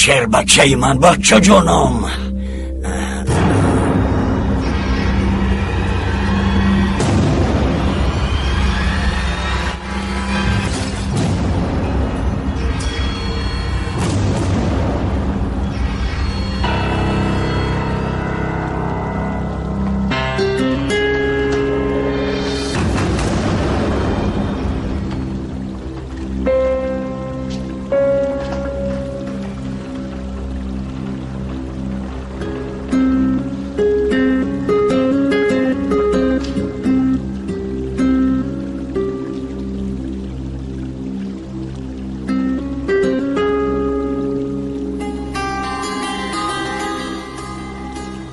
شیر بچه من، بچه جونم.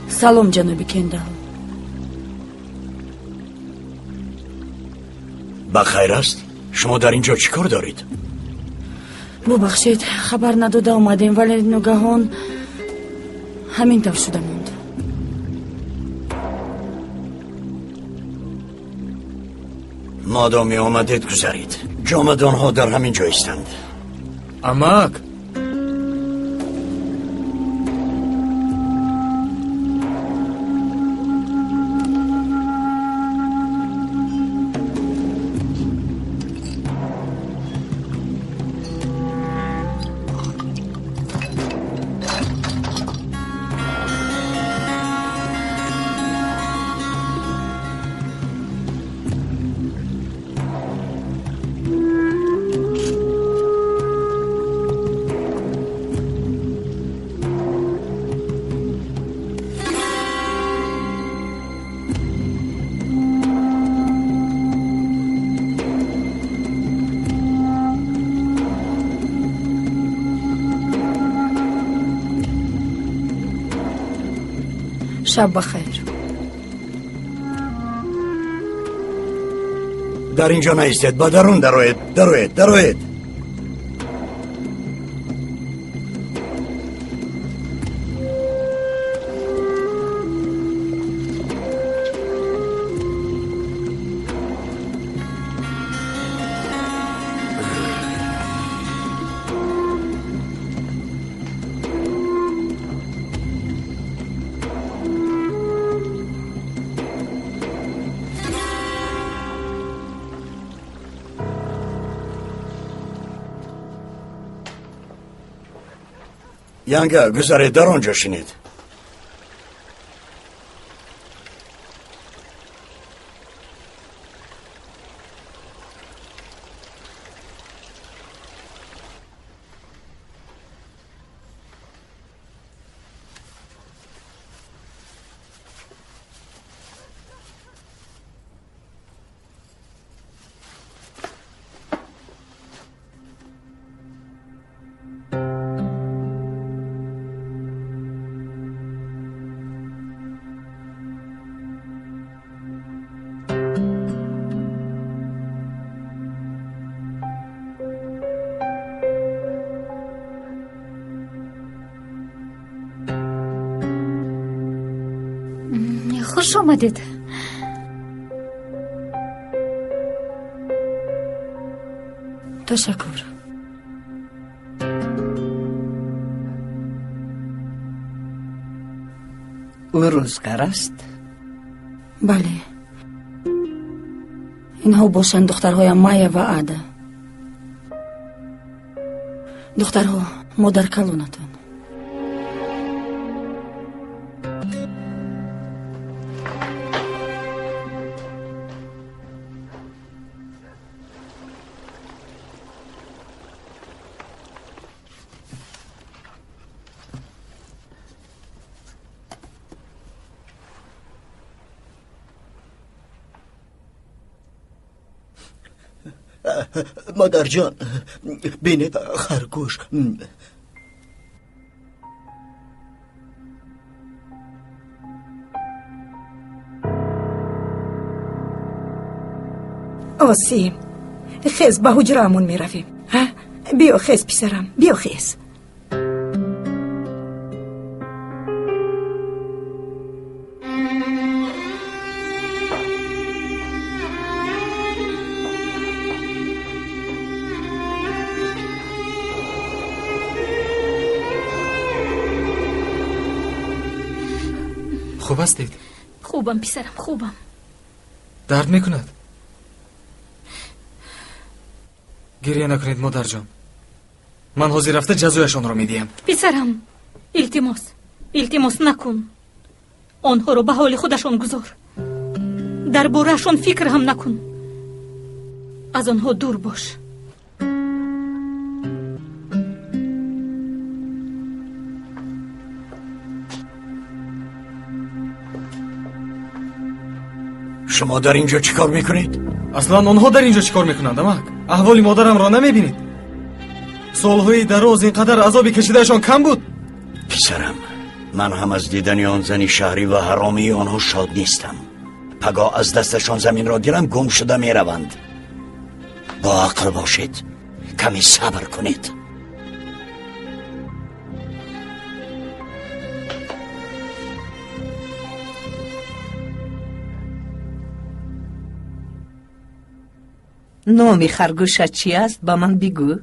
سلام جناب کندال. بخیر است؟ شما در اینجا چی کار دارید؟ ببخشید خبر نداده آمدیم ولی ناگهان همین طور شده موند. مادامی آمدید گذارید. جامدان ها در همین جا ایستند. امک شب بخیر. در اینجا نایستید، با درون دروید. ینگه گذارید در آنجا شینید. خوش آمدید. تشکر. او روزگار است؟ بله، اینها باشند دخترهای مایا و عاده. دخترها مادر کلونتان. مادر جان، بینید خرگوش. آسیم، خیز به حجرمون میرویم. بیا خیز پسرم، بیا خیز. خوب هستید؟ خوبم پسرم، خوبم. درد میکند؟ گریه نکنید مادر جان. من حاضر رفته جزایشان را میدیم. پسرم التماس نکن. آنها رو به حال خودشان گذار. در بارهشان فکر هم نکن. از آنها دور باش. شما در اینجا چیکار میکنید؟ اصلا آنها در اینجا چیکار میکنند امک؟ احوال مادرم را نمیبینید؟ سالهای دراز اینقدر عذابی کشیدهشان کم بود؟ پسرم، من هم از دیدن آن زنی شهری و حرامی آنها شاد نیستم. پگاه از دستشان زمین را گیرم گم شده میروند. با عقل باشید، کمی صبر کنید. نام خرگوشت چی است؟ با من بگو.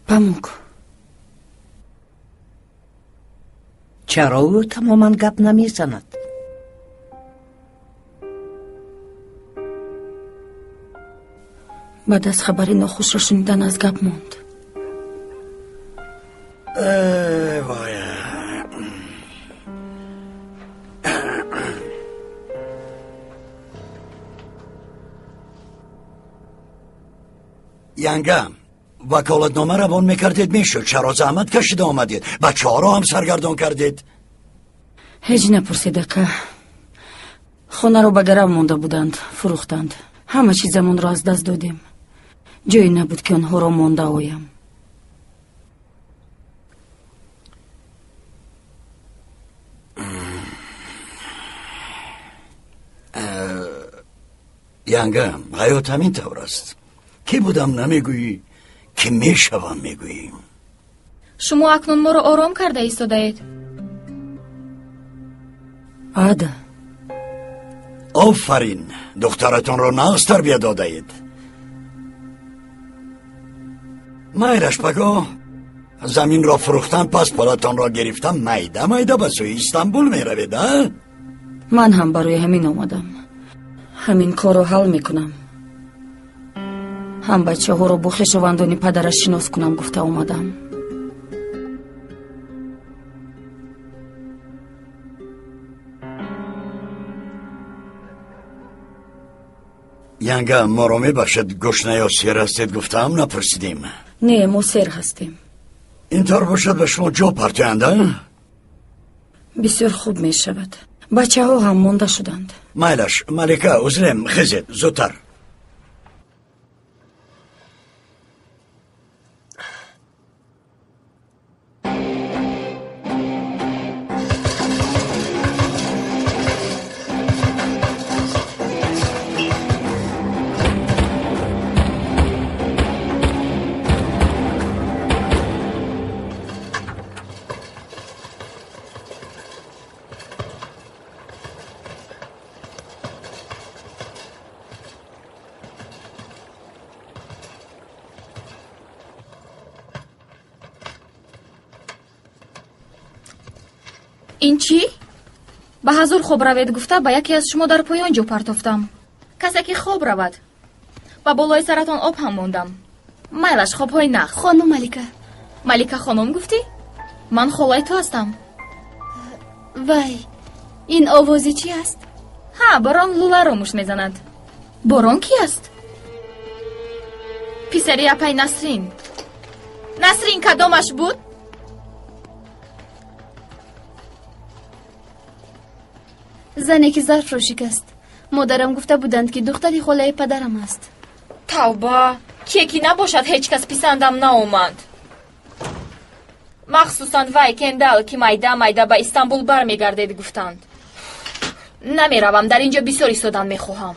پاموک. چرا او تماما گپ نمیزند؟ بعد از خبر ناخوش را شنیدن از گپ ماند. وای. ینگم، وکالتنامه روان میکردید میشد. چرا زحمت کشیده آمدید؟ بچه ها را هم سرگردان کردید؟ هیچ نپرسیده که خونه رو به گرم مونده بودند، فروختند. همه چیزمون را از دست دادیم. جایی نبود که آنها را مانده آیم. ینگم، حیات همین طور است. کی بودم نمیگویی، کی میشوم میگویی. شما اکنون ما رو آرام کرده ایستادید. عاده. آفرین، دخترتان را نغز تربیه داده اید. مایرش بگو، زمین را فروختن پس پلتان را گرفتم میده به سوی استانبول میروید. من هم برای همین آمدم. همین کار رو حل میکنم. هم بچه ها رو با خویشاوندان پدرش شناس کنم گفته آمدم. ینگه ما رو میباشد گشنه یا سیر هستید گفتم نپرسیدیم. نه ما سیر هستیم. اینطور باشد به شما جا پرتینده؟ بسیار خوب می شود. بچه ها هم مانده شدند. مایلش ملکه عذرم خزید زودتر. این چی؟ به حضور خوب روید گفته با یکی از شما در پایان جو پرتافتم. کسی که خوب رود. با بالای سرتان آب هم موندم. مایلش خوب های نخ. خانم ملیکه. ملیکه خانم گفتی؟ من خالای تو هستم. وای، این آوازی چی است؟ ها، باران لوله رو موش میزند. باران کی است؟ پیسری اپای نسرین. نسرین کدامش بود؟ زنی که ظرف رو شکست. مادرم گفته بودند که دختری خالای پدرم است. توبه، کی نباشد هیچ کس پیسندم ناومد. مخصوصا وای کندل که میده به استانبول برمیگردید گفتند. نمیروم، در اینجا بسیار ایستادن میخواهم.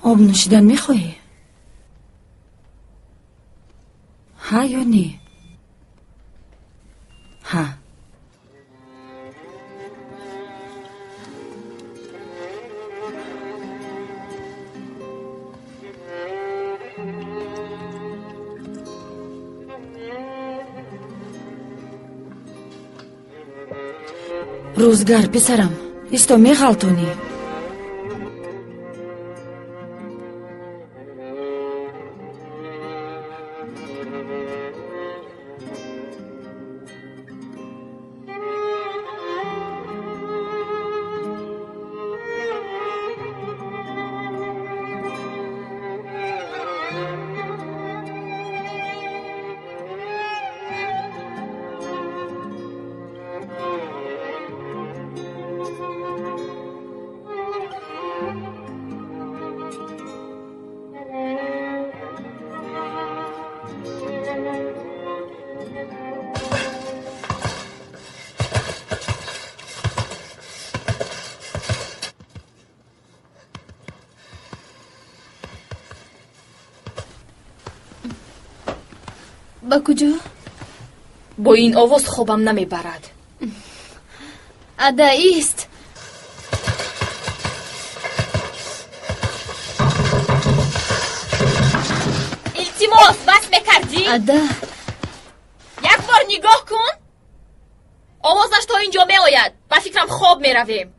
آب نوشیدن میخواهی؟ ها یا نه؟ ها. روزگار پسرم استو میخالتونی با کجا؟ با این آواز خوابم نمیبرد. ادا ایست. التماس بس میکردی؟ ادا یک بار نگاه کن. آوازش تا اینجا میآید. با فکرم خواب میرویم.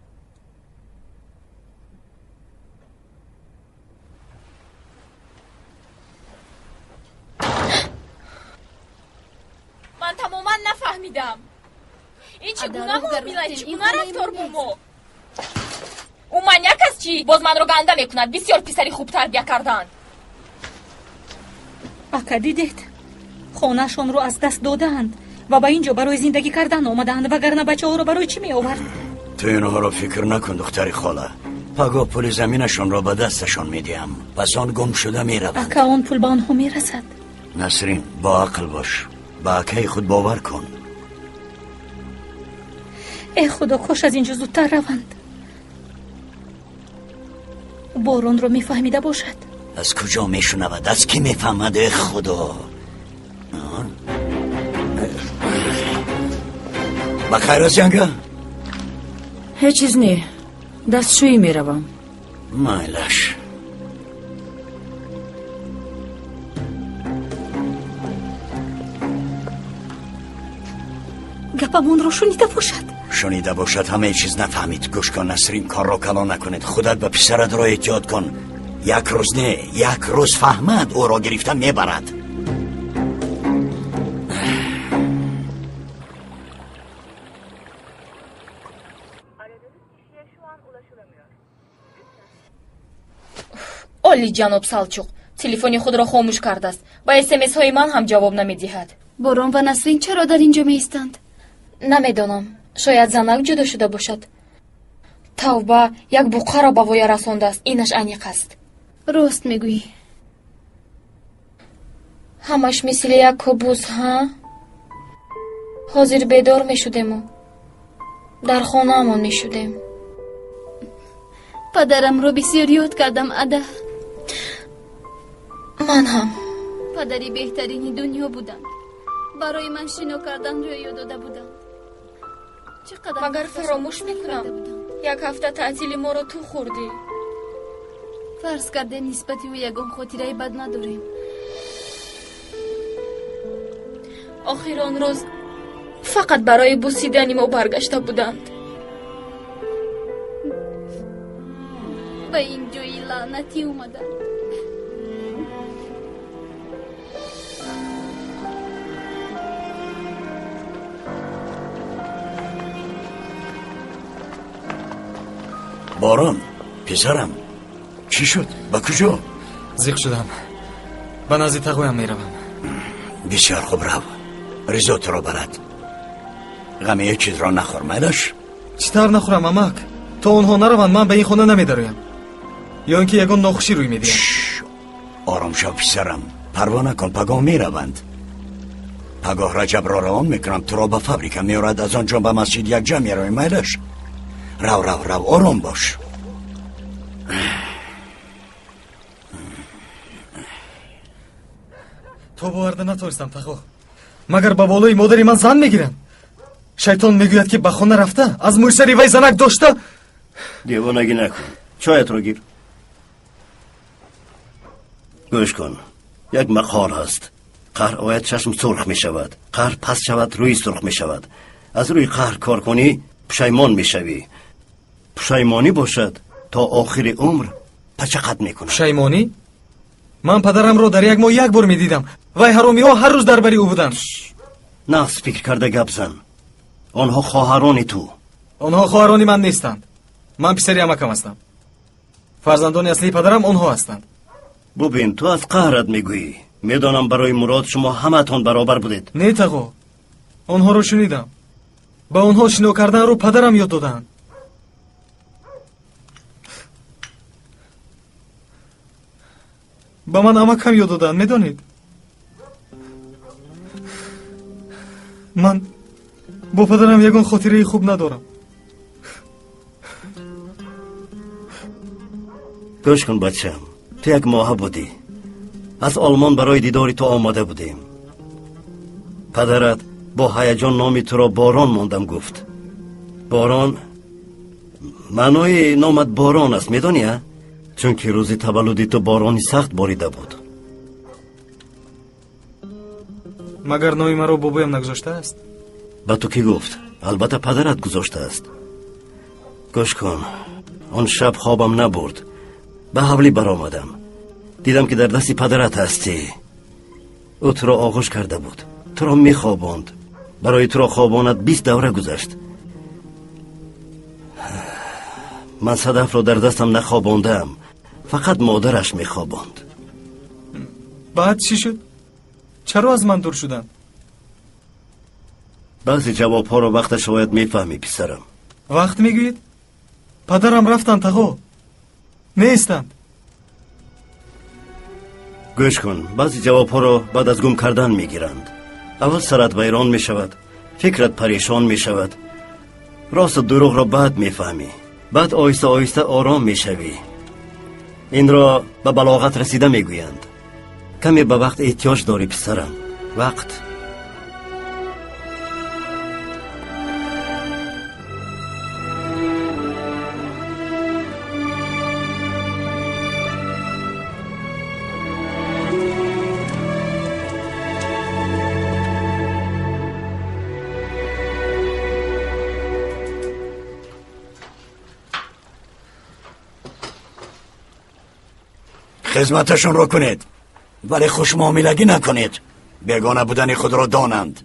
من تماما نفهمیدم. این چگونه معامله، چگونه رفتار با ما؟ او منیک است چی؟ باز من را گنده میکند. بسیار پسری خوب تربیه کردند. اکا دیدید خانهشان رو از دست دادند و با اینجا برای زندگی کردن آمدند، وگرنه بچه ها رو برای چی می آورد؟ تو اینها رو فکر نکن دختری خاله. پگاه پول زمینشان را به دستشان میدیم، پس آن گم شده میروند. اکا آن پول به آنها میرسد. نسرین با عقل باش، با اکای خود باور کن. ای خدا کاش از اینجا زودتر روند. بارون رو میفهمیده باشد. از کجا میشنود؟ از کی میفهمد؟ ای خدا. بخیر از ینگه؟ هیچ چیز نی دستشویی میروم. مایلش. گپمون رو شنیده باشد. شنیده باشد همه چیز نفهمید. گوش کن نسرین، کار را کلا نکنید. خودت به پسرت را احتیاط کن. یک روز نه، یک روز فهمد او را گرفته میبرد. اولی جناب سالچوق تلفنی خود را خاموش کرده است. با اسمس های من هم جواب نمیدهد. بارون و نسرین چرا در اینجا میستند؟ نمیدانم. شاید زنک جدا شده باشد. توبه یک بوقه را به وی رسانده است. اینش انیق است. راست میگویی. همش مثل یک کابوس ها. حاضر بیدار میشدیم و در خانه امان میشدیم. پدرم رو بسیار یاد کردم ادا. من هم. پدری بهترین دنیا بودند. برای من شنا کردن رو یاد داده بودند. چقدر مگر فراموش میکنم یک هفته تعطیل ما رو تو خوردی. فرض کرده نسبتی و یگان خاطره بد نداریم. آخر آن روز فقط برای بوسیدن ما برگشته بودند. به این جایی لعنتی اومدن. باران پسرم چی شد؟ با کجا؟ زیق شدم. به نزدیک تقویم میروم. بسیار خوب رو. ریزوت را برد. غم یک چیز را نخور میلش. چیتر نخورم امک؟ تا اونها نروند من به این خانه نمیداریم. یا اینکه یگان ناخوشی روی میدیم. آرام شو پسرم. پروا نکن، پگاه میروند. پگاه رجب را روان میکنم تو را به فابریکه میارد، از آنجا به مسجد یک جمع میرویم میلش. رو آرام باش. تو باورده نتونستم تقوا. مگر به بالای مادری من زن میگیرم. شیطان میگوید که به خانه رفته از موسری وی زنک داشته. دیوانگی نکن، چایت رو گیر. گوش کن، یک مقال هست. قهر آید چشم سرخ می شود، قهر پس شود روی سرخ می شود. از روی قهر کار کنی پشیمان میشوی. پشیمانی باشد تا آخر عمر پچقت میکنم. پشیمانی؟ من پدرم رو در یک ماه یک بار میدیدم. وای حرامی ها هر روز در بری او بودند. نقص فکر کرده گپ زن. آنها خواهران تو. آنها خواهرانی من نیستند. من پسری عمکم هستم. فرزندان اصلی پدرم آنها هستند. ببین تو از قهرت میگویی. میدانم برای مراد شما همتون برابر بودید. نه تقو. آنها رو شنیدم. با آنها شنو کردن رو پدرم یاد دادن. با من عمکم یاد دادن. میدانید من با پدرم یگان خاطره خوب ندارم. گوش کن بچم. تو یک ماه بودی. از آلمان برای دیداری تو آماده بودیم. پدرت با هیجان نامی تو را باران ماندم گفت. باران معنای نامت باران است میدانی؟ چون که روزی تولدی تو بارانی سخت باریده بود. مگر نامی مرا بابایم نگذاشته است؟ با تو کی گفت؟ البته پدرت گذاشته است. گوش کن. آن شب خوابم نبرد. به حولی برآمدم. دیدم که در دست پدرت هستی. او تو را آغوش کرده بود. تو را میخواباند. برای تو را خواباند 20 دوره گذشت. من صدف را در دستم نخواباندم. فقط مادرش میخواباند. بعد چی شد؟ چرا از من دور شدن؟ بعضی جواب ها را وقت شاید میفهمی پسرم. وقت میگویید؟ پدرم رفتن تقو. نیستند. گوش کن. بعضی جواب ها را بعد از گم کردن میگیرند. اول سرت ویران میشود. فکرت پریشان میشود. راست و دروغ را بعد میفهمی. بعد آیسته آیسته آرام میشوی. این را به بلاغت رسیده میگویند. کمی به وقت احتیاج داری پسرم. وقت. خدمتشون رو کنید ولی خوش معاملگی نکنید. بیگانه بودن خود را دانند.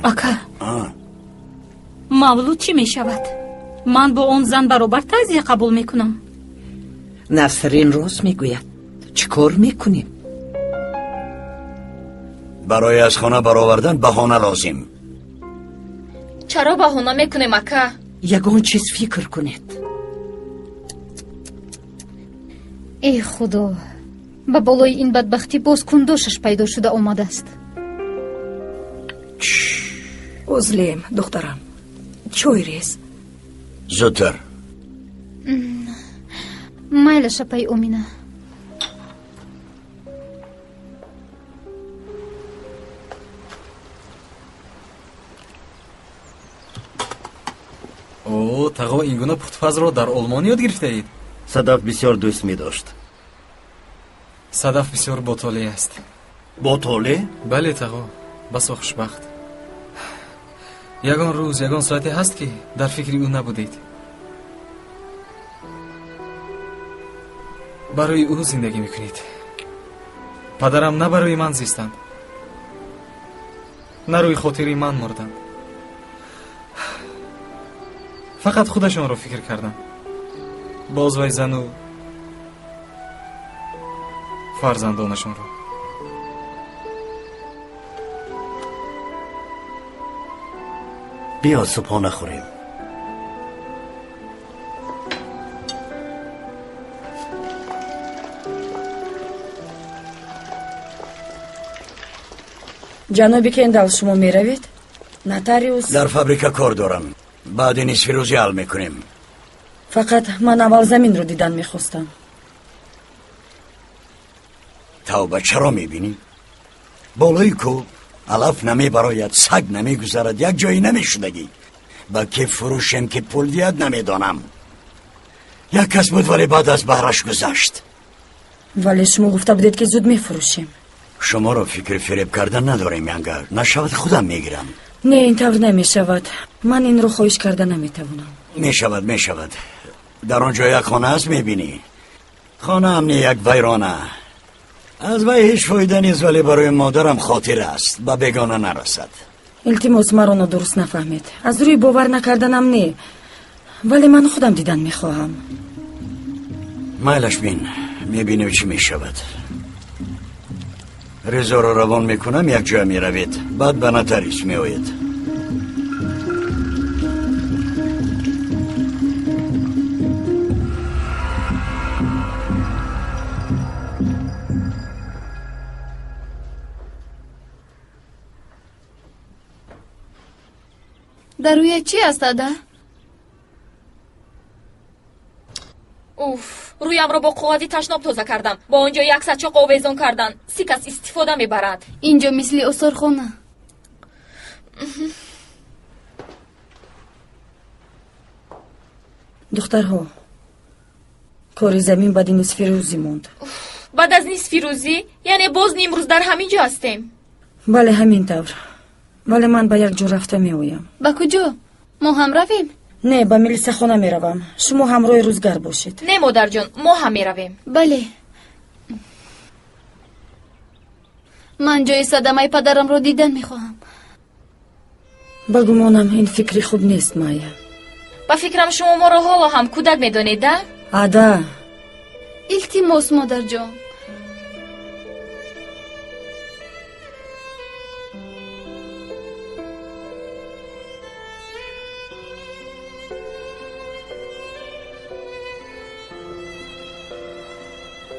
اکا мавлуд چی می شود؟ من با اون زن برابر تعزیه قبول میکنم. نسرین راست میگوید. چیکار میکنیم؟ برای از خانه برآوردن بهانه لازم. چرا بهانه میکنیم اکا؟ یگان چیز فکر کنید. ای خدا، به بالای این بدبختی باز کنداشش پیدا شده آمده است. عزلیم دخترم. چای ریز. زودتر. مایلش پای امینه. او تقو این گونه پختپز را در آلمان یاد گرفته اید؟ صدف بسیار دوست می داشت. صدف بسیار باطالی است. باطالی؟ بله تقو. بس خوشبخت. یگان روز یگان ساعتی هست که در فکر او نبودید. برای او زندگی میکنید. پدرم نه برای من زیستند، نه روی خاطری من مردند. فقط خودشان رو فکر کردن. باز وی زن و فرزندانشان رو. بیا صبحانه خوریم. جنابی کندال شما می روید؟ نتاریوس؟ در فابریکه کار دارم. بعد نصف روزی حل میکنیم. فقط من اول زمین رو دیدن میخواستم. توبه چرا میبینی؟ بالای کو علف نمی براید، سگ نمی گذارد، یک جایی نمی شدگی. با که فروشم که پول دیاد نمیدانم. یک کس بود ولی بعد از بهرش گذشت. ولی شما گفته بودید که زود میفروشیم. شما رو فکر فریب کردن نداریم ینگر. نشود خودم میگیرم. نه این طور نمی شود. من این رو خواهش کرده نمی توانم. می شود. در آنجا یک خانه است میبینی. خانه هم نه یک ویرانه. از وی هیچ فایده نیست، ولی برای مادرم خاطر است، به بیگانه نرسد. التماس مرا درست نفهمید. از روی باور نکردنم نه، ولی من خودم دیدن میخواهم. مایلش بین، میبینیم چی میشود. رضا را روان میکنم، یک جا میروید، بعد به نتریس میآید. در روی چی است دادا؟ اوف، رویم رو با قوادی تشناب تازه کردم. با اونجا یک سچاق آویزان کردن. سی کس استفاده میبرد. اینجا مثل استخوانه. دخترها، کاری زمین بعد نصف روزی موند. بعد از نصف روزی؟ یعنی باز نیمروز در همینجا هستیم؟ بله همین طور. ولی من به یک جا رفته میآیم. با کجا؟ ما هم رویم؟ نه، به ملیس خانه میروم. شما همراه روزگار باشید. نه مادر جان، ما هم میرویم. بله. من جای صدمه پدرم رو دیدن میخواهم. با گمانم این فکری خوب نیست مایا. با فکرم شما ما رو حالا هم کودک میدانید نه؟ عدا. التماس مادر جان.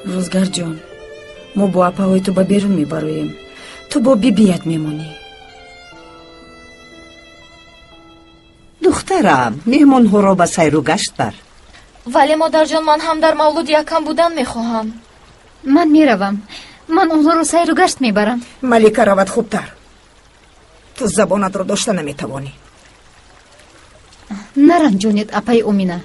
روزگار جان، ما با اپاهای تو به بیرون میبرویم. تو با بیت میمونی. دخترم، مهمون ها را به سیر و گشت بر. ولی مادر جان، من هم در مولود یکم بودن میخواهم. من میروم. من اونها رو سیر و گشت میبرم. ملیکه رود خوبتر. تو زبانت رو داشته نمیتوانی. نرنجونید اپای امینه.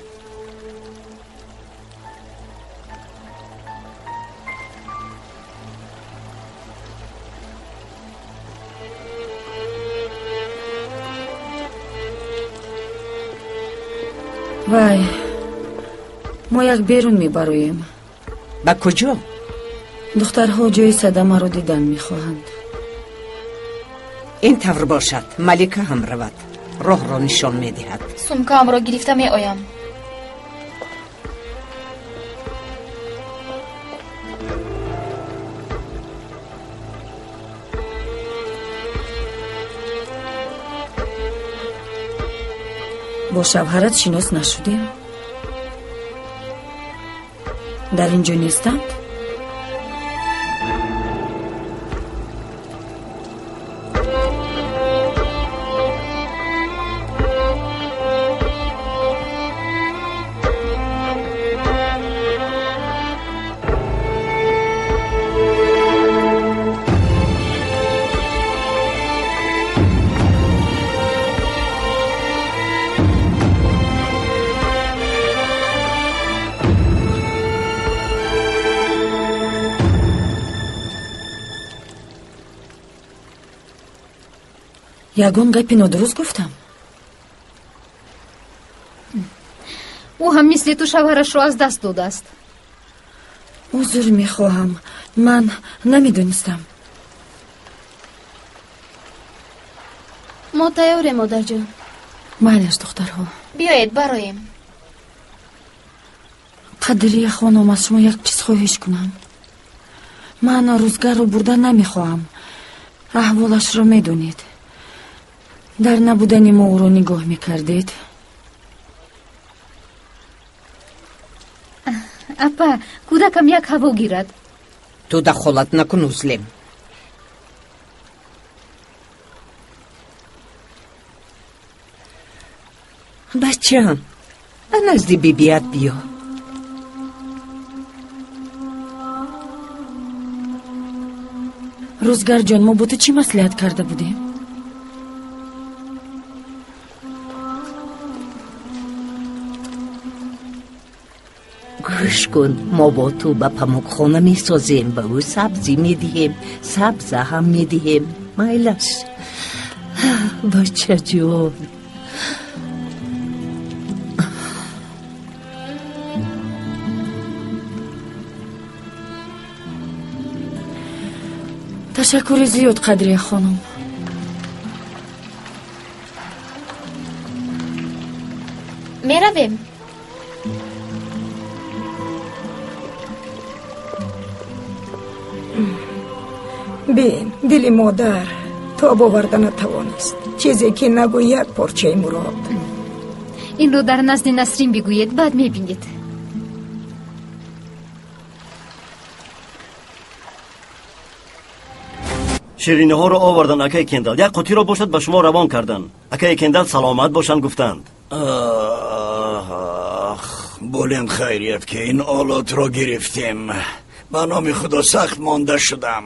وای، ما یک بیرون میبرویم. با کجا؟ دخترها جای صدمه رو دیدن میخواهند. این طور باشد، ملیکه هم رود. راه را نشان میدهد. سمکه هم را گرفته میآیم. با شوهرت شناس نشدیم؟ در اینجا نیستند؟ یگان گپی نادرست گفتم. او هم مثل تو شوهرش رو از دست داده است. عذر میخواهم، من نمیدونستم. ما تیاره مادر جان. مایلش دخترها، بیایید برایم. قدری خانم، از شما یک چیز خواهش کنم. من روزگار رو بردن نمیخواهم. احوالش رو میدونید. در نبودن ما او رو نگاه میکردید. اپا، کودکم یک هوا گیرد. تو دخالت نکن اوزلم. بچم، نزدی بیبیت بیا. روزگار جان، ما با تو چی مصلحت کرده بودیم؟ گوش کن، ما با تو به پموک خانه می سازیم. به او سبزی می دهیم، سبزه هم می دهیم. مایلش بچه‌جون. تشکر زیاد قدریه خانم. میرویم. بین دل مادر تاب آوردن نتوانست. چیزی که نگوید پرچه مراد. این رو در نزد نسرین بگوید، بعد میبینید. شیرینی ها رو آوردن اکای کندل. یک قوطی رو باشد به شما روان کردن. اکای کندل سلامت باشن گفتند. بلند خیریت که این آلات را گرفتیم. به نام خدا سخت مانده شدم.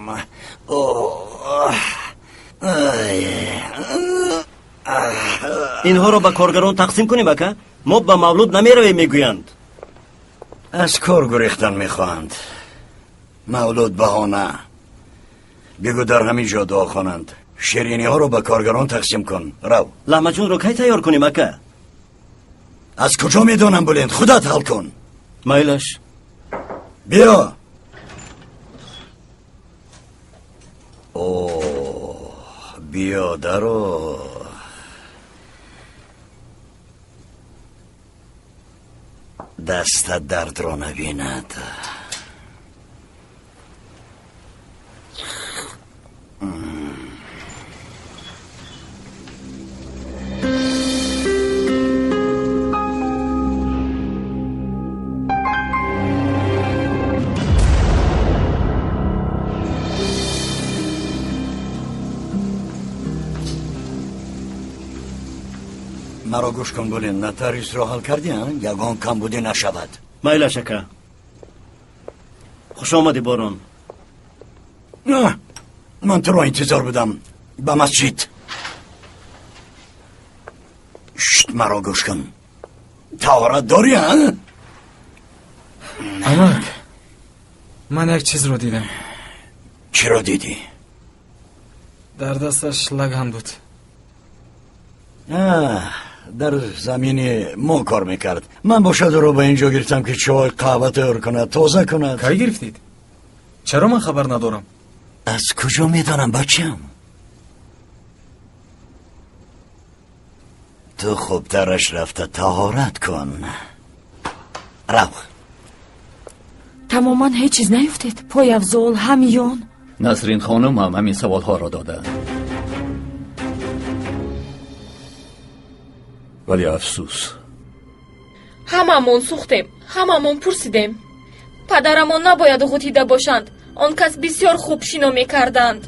اینها رو به کارگران تقسیم کنیم اکا. ما به مولود نمیرویم میگویند. از کار گریختن میخواهند. مولود بهانه. بگو در همین جا دعا خوانند. شیرینی ها رو به کارگران تقسیم کن. رو. لحمه جون رو کی تیار کنیم اکا؟ از کجا میدونم بلند؟ خودت حل کن. میلش. بیا. اوه بیا درو. دست درد را نبیند. مرا گوش کن بلند. نتریس را حل کردی یگان کم بوده نشود. میله شکر. خوش آمدی باران. نه من تو را انتظار بدم به مسجد. شت مرا گوش کن. طهارت داری ها؟ امک من یک چیز رو دیدم. چی رو دیدی؟ در دستش لگن بود. در زمین ما کار میکرد. من باشد رو به اینجا گرفتم که چای قهوه تیار کند تازه کند. کی گرفتید؟ چرا من خبر ندارم؟ از کجا میدانم بچم؟ تو خوب ترش رفته طهارت کن. رو. تماما هیچ چیز نیفتید؟ پای افزال همیون؟ نسرین خانم هم همین سوال ها را داده. ولی افسوس هممون سوختیم، هممون پرسیدیم. پدرمون نباید غوطیده باشند. آن کس بسیار خوب شنا میکردند.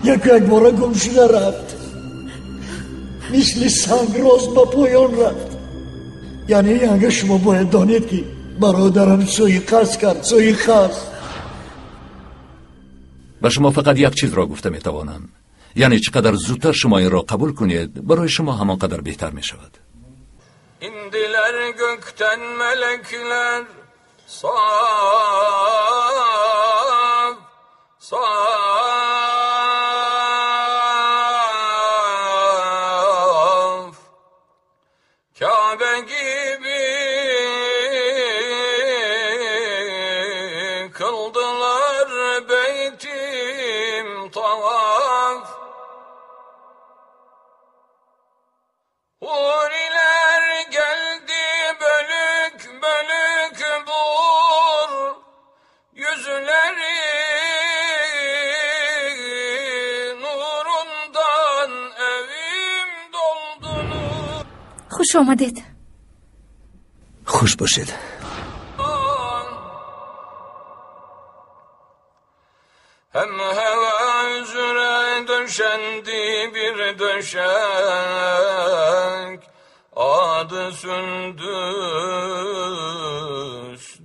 یک باره گم شده رفت. مثل سنگ راست به پایان رفت. یعنی ینگه شما باید دانید که برادرم سوی قصد کرد. سوی قصد. و شما فقط یک چیز را گفته میتوانم، یعنی چقدر زودتر شما این را قبول کنید برای شما همانقدر بهتر می شود. İndiler gökten melekler saf saf Kabe gibi kıldılar beytim tavaf Huriler geldi bölük bölük bur yüzleri nurundan evim doldunur. خوش آمدید. خوش باشید. Hem heva üzere döşendi bir döşek Adı Sündüs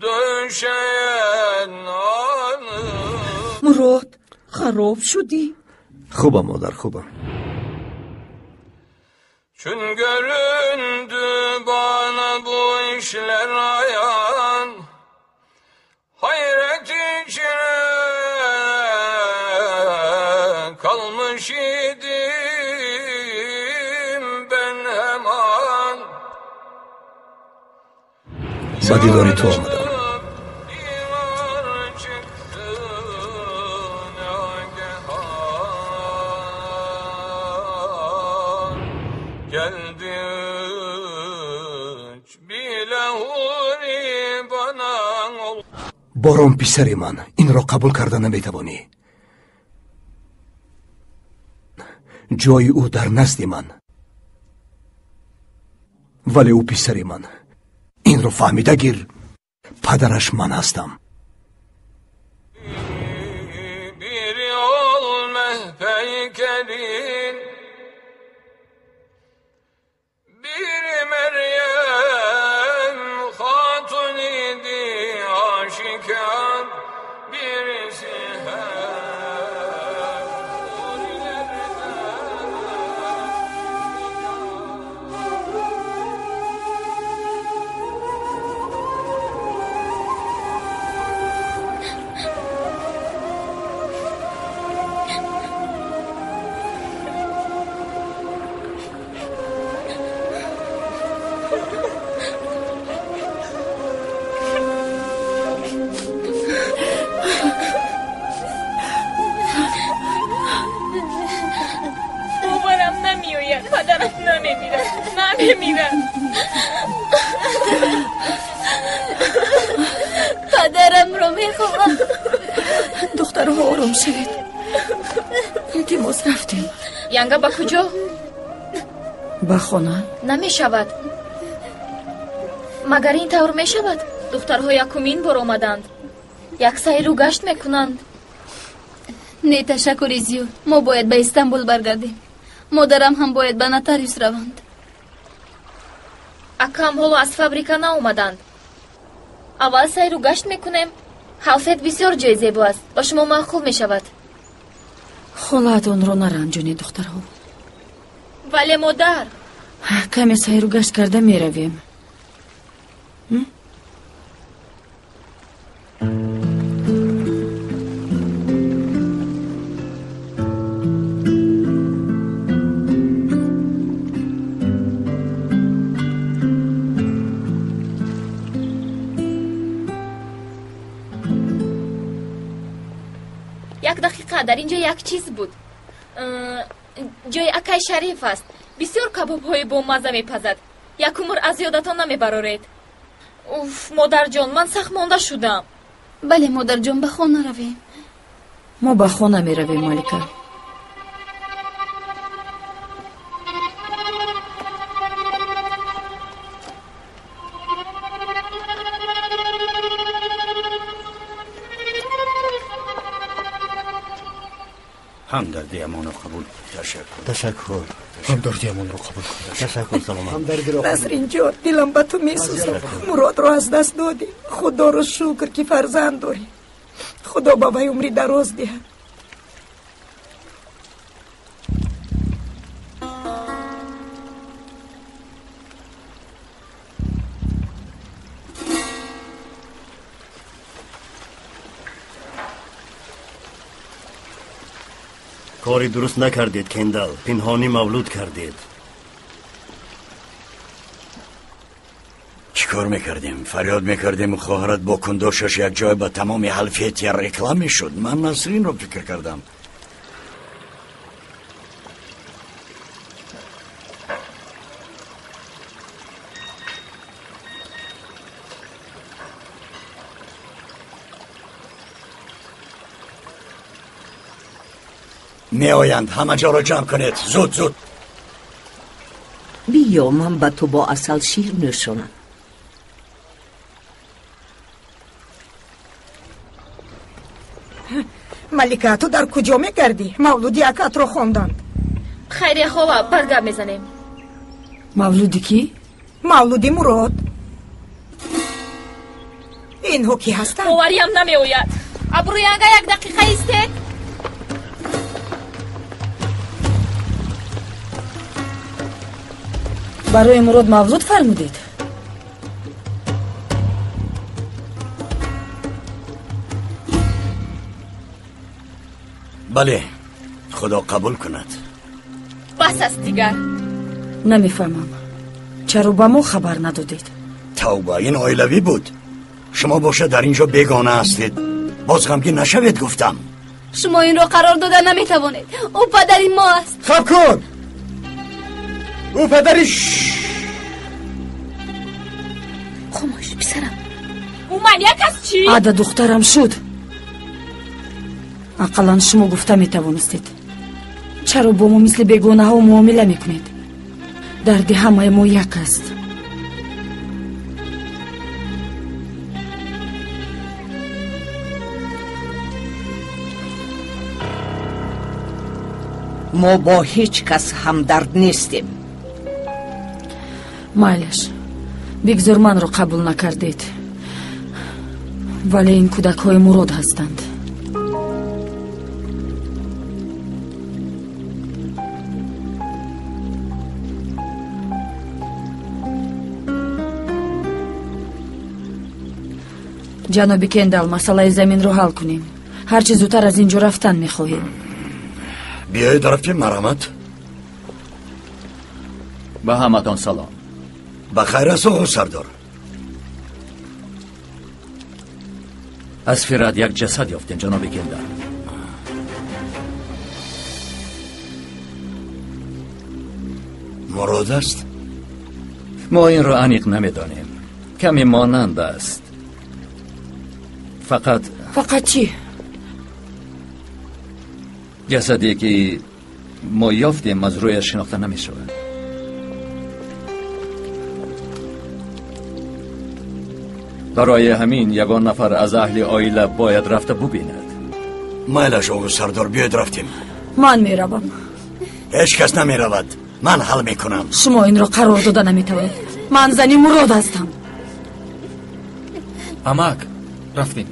döşeyen anı مراد خراب شدی؟ خوبم مادر خوبم. Çün göründü bana bu işler ayan Hayret içine kalmış با دیدار تو آمدم. باران پسری من، این را قبول کردن نمیتوانی. جای او در نزد من، ولی او پسری من. این را فهمیده گیر، پدرش من هستم. پدرم رو میخواهم. دخترها آرام شوید. التماس رفتیم. ینگا با کجا؟ با خانه. نمیشود. مگر این طور میشود؟ دخترها یکمین بار آمدند. یک سیر رو گشت میکنند. نه تشکر زیاد. ما باید به استانبول برگردیم. مادرم هم باید به نوتاریوس روند. акам ҳоло аз фабрика наомаданд. аввал сайру гашт мекунем. ҳалфет бисёр ҷои зебо аст. ба шумо маъқул мешавад. холаатонро наранҷонед духтарҳо. вале модар, каме сайру гашт карда меравем. дар инҷо як чиз буд. ҷои акай шариф аст. бисёр кабобҳои бомазза мепазад. як умр аз ёдатон намебароред. уф, модарҷон, ман сахт монда шудам. бале модарҷон, ба хона равем. мо ба хона меравем, малика. همدردی امان رو قبول کن. تشکر. همدردی امان رو قبول کن. تشکر سلامت. نسرین جان، دلم به تو میسوزد. مراد رو از دست دادی. خدا رو شکر که فرزند داری. خدا با وی عمری دراز دهد. کاری درست نکردید کندال. پنهانی مولود کردید. چیکار میکردیم؟ فریاد میکردیم خواهرت با کنداشش یک جای به تمام حلفیت یا رکلام میشد. من نسرین رو فکر کردم. می آیند. همه جا را جمع کنید. زود زود. بیا من به تو با عسل شیر نوشانم. ملیکه، تو در کجا میگردی؟ مولودی اکات رو خوندند. خیریه خواه، برگرد میزنیم. مولودی کی؟ مولودی مراد. این کی هستند؟ باوریم نمی آید. ابروینگا یک دقیقه ایستید. برای مراد مولود فرمودید؟ بله، خدا قبول کند. بس است دیگر. نمیفهمم چرا با ما خبر ندادید؟ توبه، این اویلوی بود. شما باشه در اینجا بیگانه هستید، باز غمگین نشوید گفتم. شما این را قرار دادن نمیتوانید. او پدری ما است. خب کن. او پدری. خاموش پسرم. او منیک است چی؟ عاده دخترم شد. اقلا شما گفته میتوانستید. چرا با ما مثل بیگانه ها معامله میکنید؟ درد همه ما یک است. ما با هیچ کس همدرد نیستیم. مایلش بگذار من رو قبول نکردید، ولی این کودک های مراد هستند. جناب کندال، مسئله زمین رو حل کنیم. هرچی زودتر از اینجا رفتن میخواهیم. بیایید رفتیم. مرحمت. به همتان سلام. بخیر است آقا سردار. از فراد یک جسد یافتیم جناب کندال. مراد است؟ ما این را عمیق نمیدانیم. کمی مانند است. فقط چی؟ جسدی که ما یافتیم از روی شناخته نمی شود. برای همین یگان نفر از اهل عائله باید رفته ببیند. مایلش آقا سردار، بیاید رفتیم. من میروم. هیچ کس نمی رود. من حل میکنم. شما این را قرار داده نمیتوانید. من زنی مراد هستم. امک رفتیم.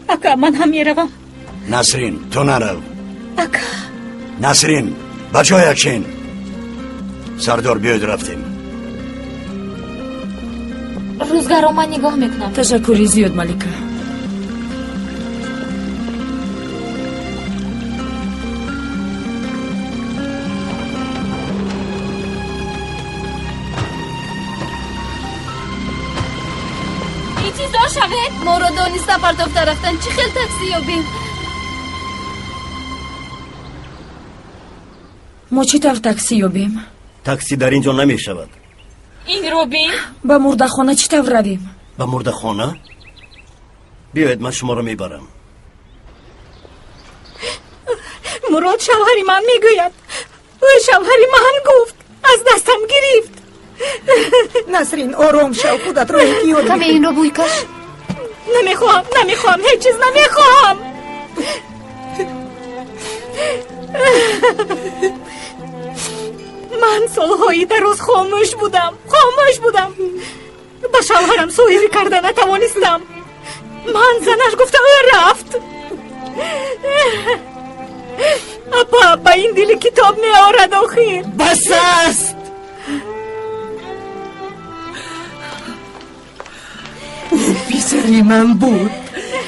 اکا من هم میروم. نسرین تو نرو. اکا نسرین بچه یکشین. سردار بیاید رفتیم. روزگار رو من نگاه میکنم. تشکری زیاد ملکه. این چیز دار شود؟ ما رو دانسته پرتافته رفتن. چی خیل تاکسی یابیم؟ ما چی طور تاکسی یابیم؟ تاکسی در اینجا نمی شود. این رو بین. به مرده خانه چی طور رویم؟ به مرده خانه؟ بیاید من شما رو میبرم. مراد شوهری من میگوید. او شوهری من گفت از دستم گرفت. نسرین آرام شو، خودت رو احتیاط کمی این رو بوی کش. نمیخوام هیچ چیز نمیخوام. من سالهایی در روز خاموش بودم. با شوهرم سویری کرده نتوانستم. من زنش گفته او رفت. اپا با این دل کتاب می آورد آخیر. بس است. او پسری من بود،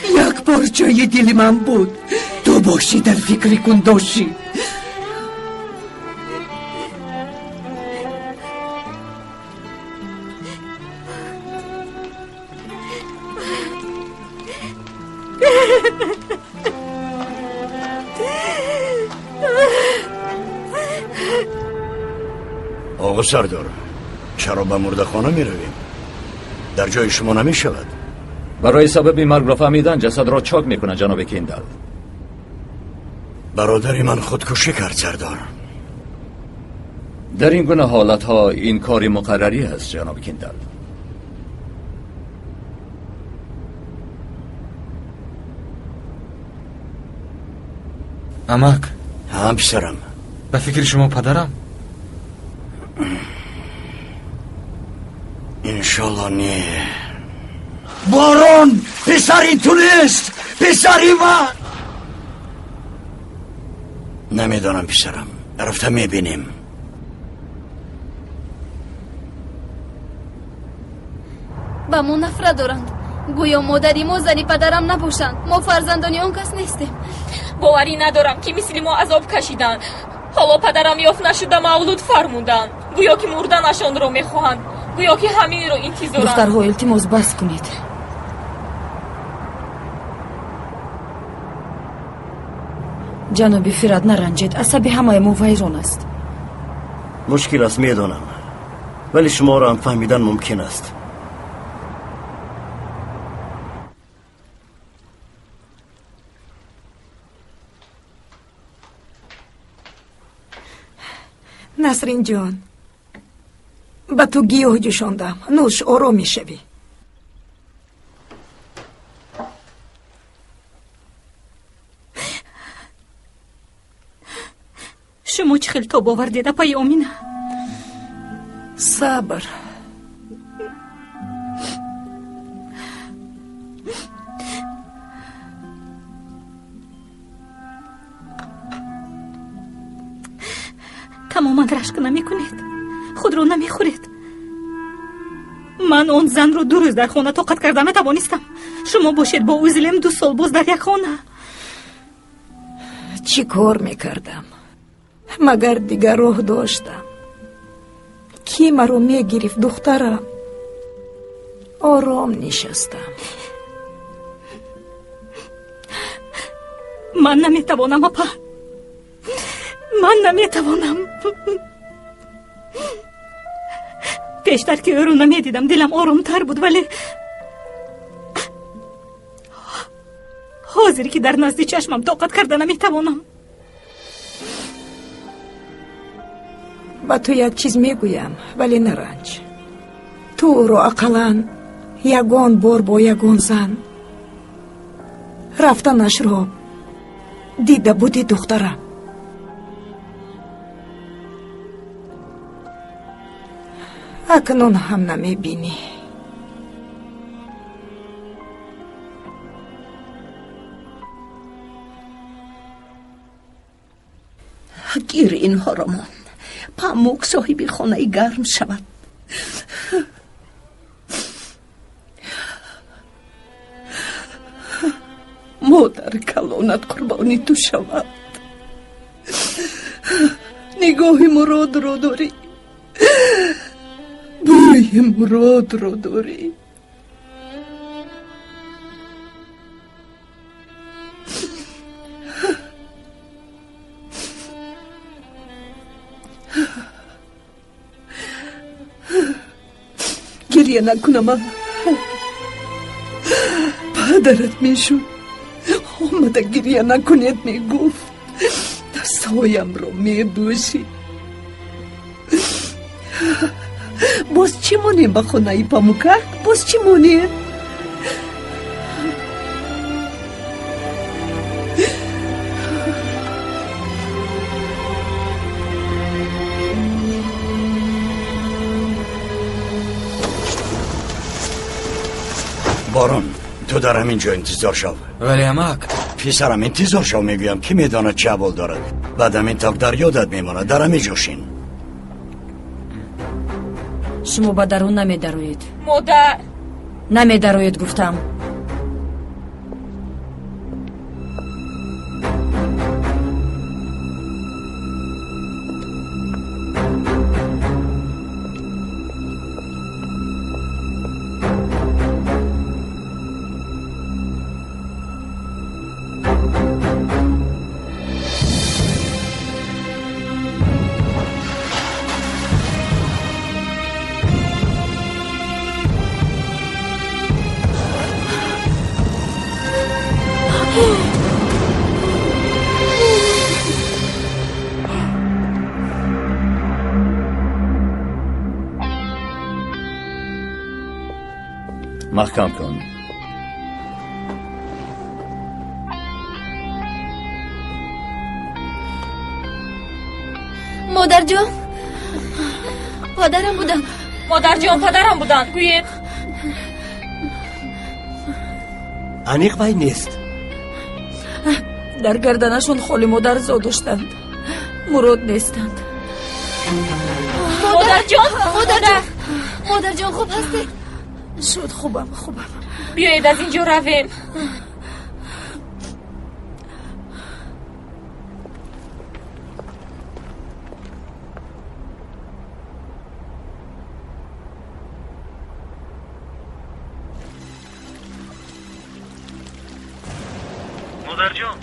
یک پارچه دل من بود. تو باشی در فکر کن داشی. آقا سردار، چرا به مرده خانه می رویم؟ در جای شما نمی شود. برای سبب مرگ را فهمیدن جسد را چاک میکنه جناب کندال. برادری من خودکشی کرد سردار. در این گونه حالت ها این کاری مقرری است جناب کندال. امک هم پسرم. به فکر شما پدرم. انشالله نه. بارون پسری تو نیست. پسری من. نمیدانم پسرم، رفته میبینیم. با ما نفرت دارند. گویا مادری ما زنی پدرم نباشند. ما فرزندانی آن کس نیستیم. باوری ندارم که مثل ما عذاب کشیدن. حالا پدرم یافت نشده مولود فرمودن. گویا که مردنشان رو میخواهند. گویا که همین رو انتظارم. دخترها التماس بس کنید. جناب فراد نرنجید. عصبی همه ما ویران است. مشکل است میدانم، ولی شما را هم فهمیدن ممکن است. نسرین جان، به تو گیاه جوشاندم. نوش آرام میشوی. شما چه خیلی تاب آوردید پای امینه؟ صبر. تماما رشک نمی کنید. خود رو نمی خورید. من اون زن رو 2 روز در خانه طاقت کردم نتوانستم. شما باشید با اوزلم 2 سال باز در یک خانه. چی کار میکردم؟ مگر دیگر راه داشتم؟ کی مرا میگرفت دخترم؟ آرام نشستم. من نمیتوانم اپا. من نمیتوانم. پیشتر که او رو نمیدیدم دلم آرامتر بود، ولی حاضری که در نزد چشمم طاقت کرده نمیتوانم. با تو یک چیز میگویم ولی نرنج. تو رو اقلان یگان بار با یگان زن رفتنش رو دیده بودی دخترم. اکنون هم نمیبینی. گیر اینها را مان. پاموک صاحبی خانه گرم شود. مادر کلانت قربانی تو شود. نگاه مراد رو داری. بوی مراد رو داری. گریه نکنم. پدرت میشون آمده گریه نکنید میگفت. دستهایم رو میبوشی. باز چی مونیم به خونه ای پاموکک؟ باز چی مونیم؟ بارون، تو در همین جا انتظار شو. ولی امک پسرم انتظار شو میگویم. کی میداند چه احوال دارد؟ بعد همین تاک در یادت میماند. در همین جوشین. شما با درون نمیدروید. مادر نمیدروید گفتم. محکم کن. مادر جان، پدرم بودن. مادر جان پدرم بودن. گوید انیق وی نیست. در گردنشون خالی مادر زادشتند. مراد نیستند. مادر جان، مادر جان خوب هستی؟ شد خوبم. بیایید از اینجا رویم. مادرجان.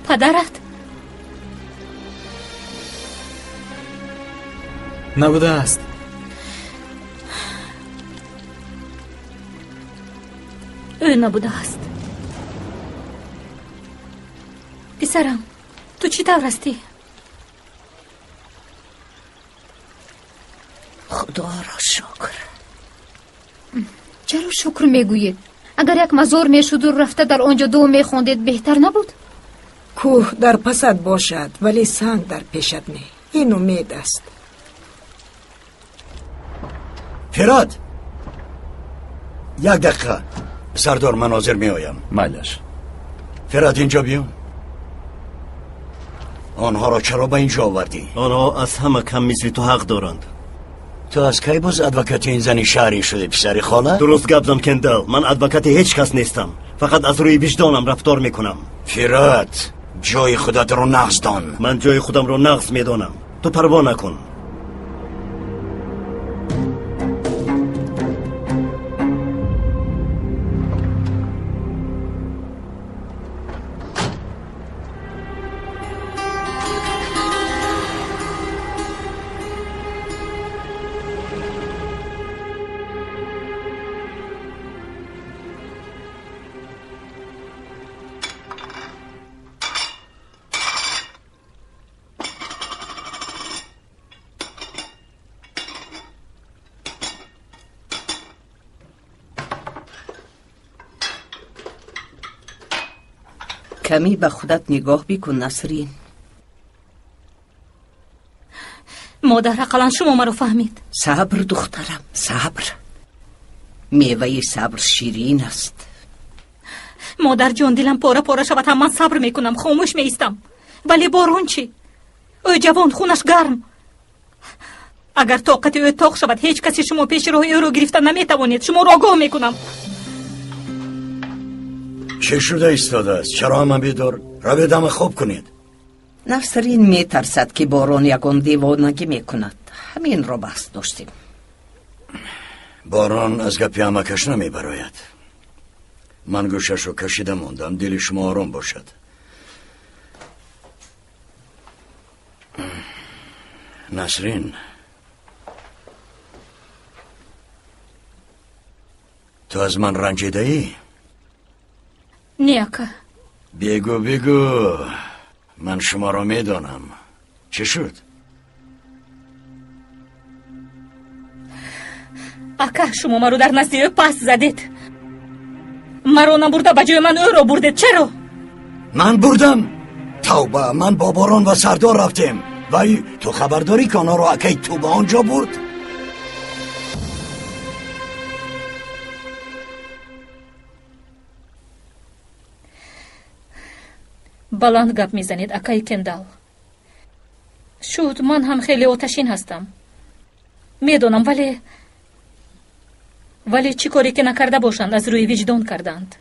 پدرت نبوده است. او نبوده است. پسرم تو چی طور هستی؟ خدا را شکر. چرا شکر میگویید؟ اگر یک مزار میشد و رفته در آنجا دو میخوندید بهتر نبود؟ کوه در پست باشد ولی سنگ در پیشت نه. این امید است. فراد یک دقیقه سردار من حاضر می آیم. مالش. فراد اینجا بیا. آنها را چرا به اینجا آوردی؟ آنها از همه کم مثل تو حق دارند. تو از کی باز ادوکات این زنی شهری شده پسری خاله؟ درست گپ زن کندل. من ادوکات هیچ کس نیستم. فقط از روی وجدانم رفتار میکنم. فراد جای خودت رو نقض دان. من جای خودم رو نقض میدانم. تو پروا نکن. کمی به خودت نگاه بکن نسرین. مادر حقلا شما مرا فهمید. صبر دخترم، صبر. میوه صبر شیرین است. مادر جان دلم پاره پاره شود هم من صبر میکنم، خاموش میستم. ولی بارون چی؟ او جوان خونش گرم. اگر طاقت او تاق شود هیچ کسی شما پیش راه او رو گرفتن نمیتوانید. شما را آگاه میکنم. چه شده ایستاده است؟ چرا همه بیدار؟ را به دم خوب کنید. نسرین میترسد که باران یکان دیوانگی میکند. همین را بحث داشتیم. باران از گپی همه کش نمی براید. من گوشش رو کشیده موندم. دل شما آرام باشد. نسرین، تو از من رنجیده ای؟ نیاکه. بگو من شما را میدانم. چه شد؟ اکه شما مرا در نزد او پس زدید. مرا نبرده به جای من او را بردید. چرا؟ من بردم؟ توبه، من با باران و سردار رفتیم. وای تو خبرداری که آنها را اکی تو به آنجا برد؟ بلند گپ میزنید اکای کندال. شد من هم خیلی آتشین هستم. میدونم ولی چی کاری که نکرده باشند از روی وجدان کردند.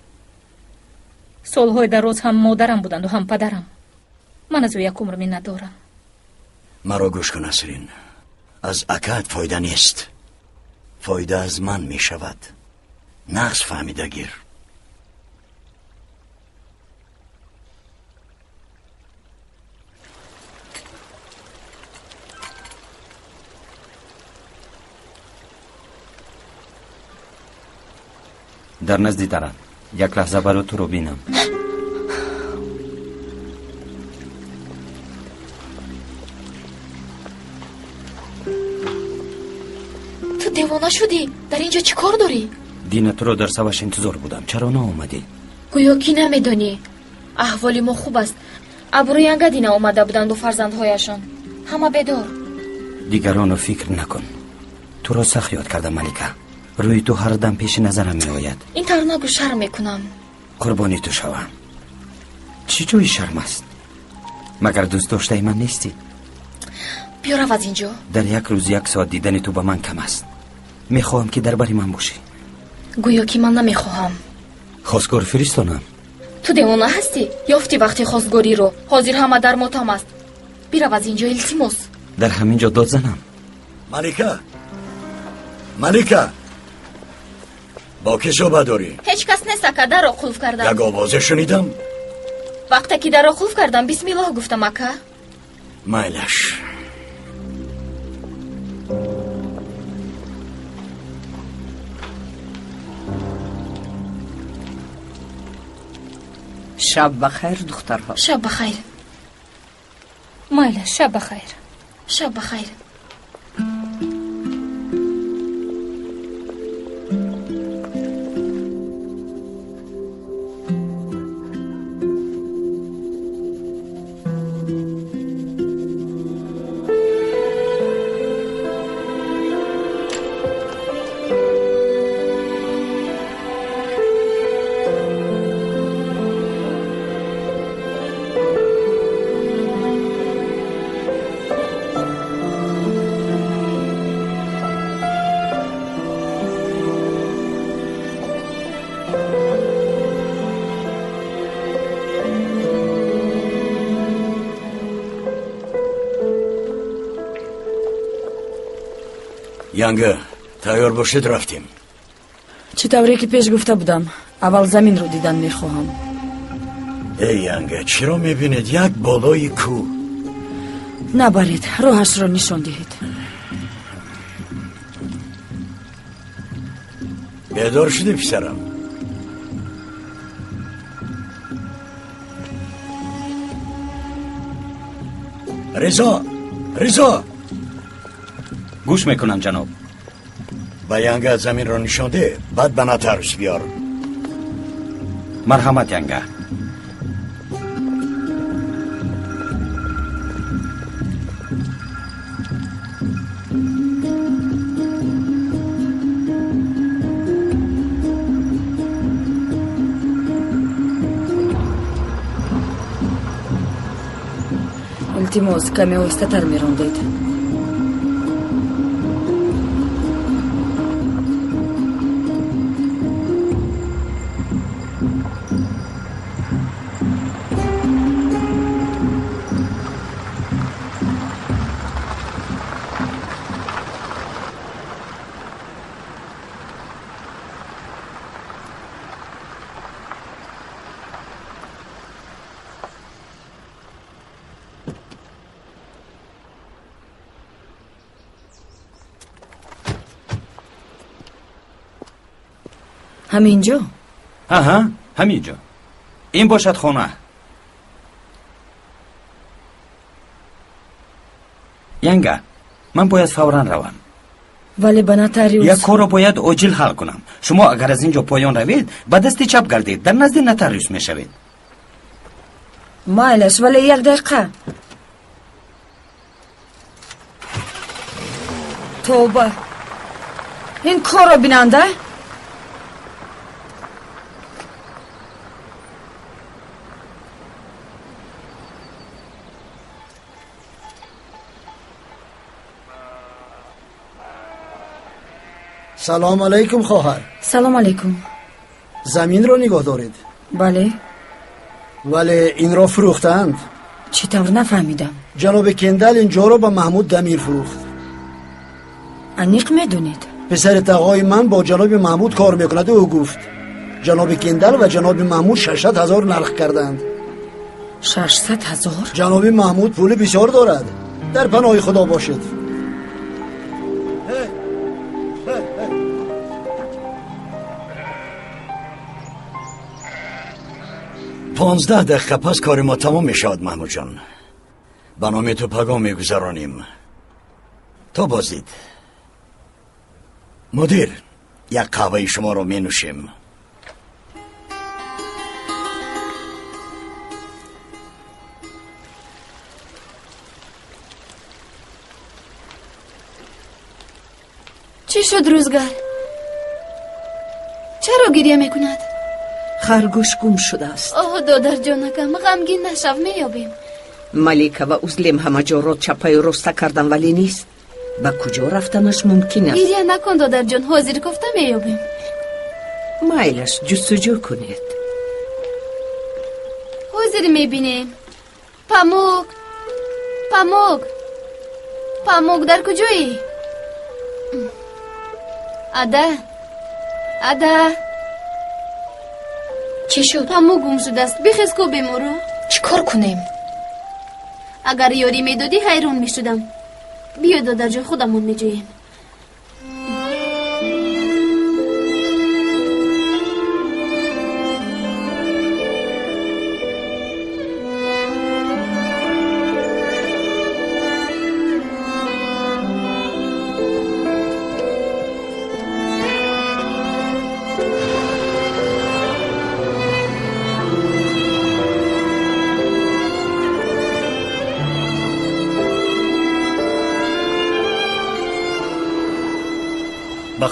سالهای دراز هم مادرم بودند و هم پدرم. من از او یک عمر می ندارم. مرا گوش کن نسرین. از اکات فایده نیست. فایده از من می شود. نقص فهمیده گیر. در نزدی دارم. یک لحظه برای تو رو بینم. تو دیوانه شدی؟ در اینجا چی کار داری؟ دین تو رو در سواش انتظار بودم. چرا نه اومدی؟ گویا کی نمیدانی؟ احوالی ما خوب است. ابروی انگدی اومده بودند و فرزندهایشان همه بدار. دیگران رو فکر نکن. تو رو سخت یاد کردم ملکه. روی تو هر دم پیش نظرم می آید. این طور نگو، شرم میکنم. قربانی تو شوم. چی جوی شرم است؟ مگر دوست داشته من نیستی؟ بیا رو از اینجا. در یک روز یک ساعت دیدن تو به من کم است. میخواهم که در بری من باشی. گویا که من نمیخواهم. خواستگار فرستانم. تو دیوانه هستی؟ یافتی وقتی خواستگاری رو؟ حاضر همه در ماتم است. بیا رو از اینجا التماس. در همین جا داد زنم. ملکه با کی صحبت داری؟ هیچ کس نیست اکا. در رو قلف کردم. یک آوازه شنیدم. وقتی که در رو قلف کردم بسم الله گفتم اکا. مایلش. شب بخیر دخترها. شب بخیر. مایلش شب بخیر. شب بخیر. янга, тайёр бошед рафтим. чӣ тавре ки пеш гуфта будам, аввал заминро дидан мехоҳам. эй янга, чиро мебинед як болои кӯ? набаред, роҳашро нишон диҳед. бедор шудӣ писарам? резо, резо! گوش میکنم جناب. با ینگه زمین رو نشان ده، بعد به نترس بیار. مرحمت ینگه. илтимос, каме оҳистатар мерондед. همینجا؟ آها، همینجا. این باشد خونه. ینگه، من باید فوراً روم. ولی به نتاریوس یک کار رو باید عاجل حل کنم. شما اگر از اینجا پایان روید، به دست چپ گردید، در نزد نتاریوس میشوید. مایلش، ولی یک دقیقه. توبه، این کار رو بیننده؟ سلام علیکم خواهر. سلام علیکم. زمین رو نگاه دارید؟ بله. ولی این را فروختند. چطور نفهمیدم؟ جناب کندل اینجا رو با محمود دمیر فروخت. انیق میدونید؟ پسر تقای من با جناب محمود کار میکند. او گفت جناب کندل و جناب محمود 600,000 نرخ کردند. 600,000؟ جناب محمود پول بسیار دارد. در پناه خدا باشد. 15 دقیقه پس کار ما تمام میشود محمود جان. به نام تو پیغام میگذرانیم. تا بازدید. مدیر، یک قهوه شما رو می نوشیم. چی شد روزگار؟ چرا گریه میکند؟ خرگوش گم شده است. اوه دادر جانکم، غمگین نشو، میابیم. ملیکه و اوزلیم همه جا را چپای رسته کردن ولی نیست. به کجا رفتنش ممکن است؟ گریه نکن دادر جان، حاضر گفته میابیم. مایلش جستجو کنید. حاضر میبینیم. پاموک، پاموک، پاموک در کجایی؟ ادا چی شد؟ پامو گم شده است. بخیز کو بمورو. چی کار کنیم؟ اگر یاری میدادی حیران میشدم. بیا در جای خودمون میجوییم.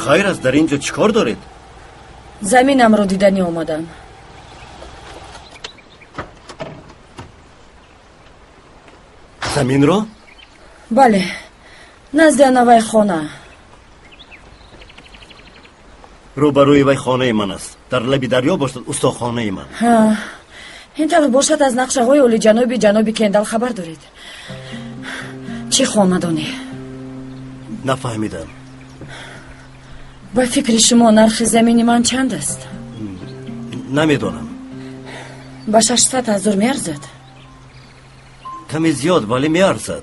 خیر است. در اینجا چیکار دارید؟ زمینم رو دیدنی اومدم. زمین رو؟ بله، نزد نوای خانه. روبروی وی خانه من است. در لبی دریا باشد استاخانه من. ها، این طور باشد از نقشه های اولی جنوبی کندل خبر دارید؟ چی خاندانی؟ نفهمیدم. با فکر شما نرخ زمین من چند است؟ نمیدونم. با 600,000 میارزد؟ کمی زیاد ولی میارزد.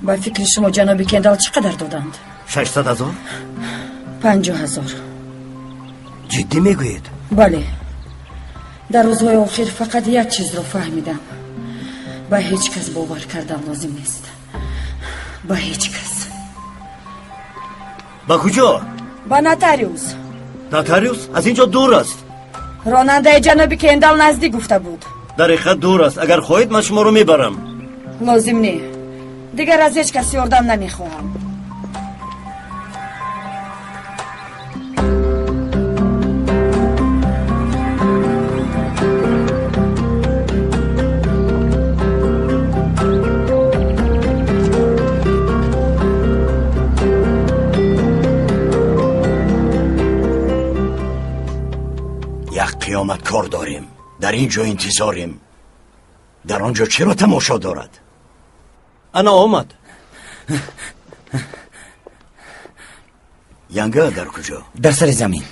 با فکر شما جنوبی کندل چقدر دادند؟ 600,000؟ 50,000. جدی میگویید؟ بله. در روزهای آخر فقط یک چیز رو فهمیدم. با هیچ کس باور کردن لازم نیست. با هیچ کس. با کجا؟ با نوتاریوس. نوتاریوس؟ از اینجا دور است. راننده جنوبی کندل نزدیک گفته بود. در حقیقت دور است. اگر خواهید من شما رو میبرم. لازم نه. دیگر از هیچ کسی یاردم نمیخواهم. قیامت کار داریم. در اینجا انتظاریم. در آنجا چرا تماشا دارد؟ انا آمد. ینگه در کجا؟ در سر زمین.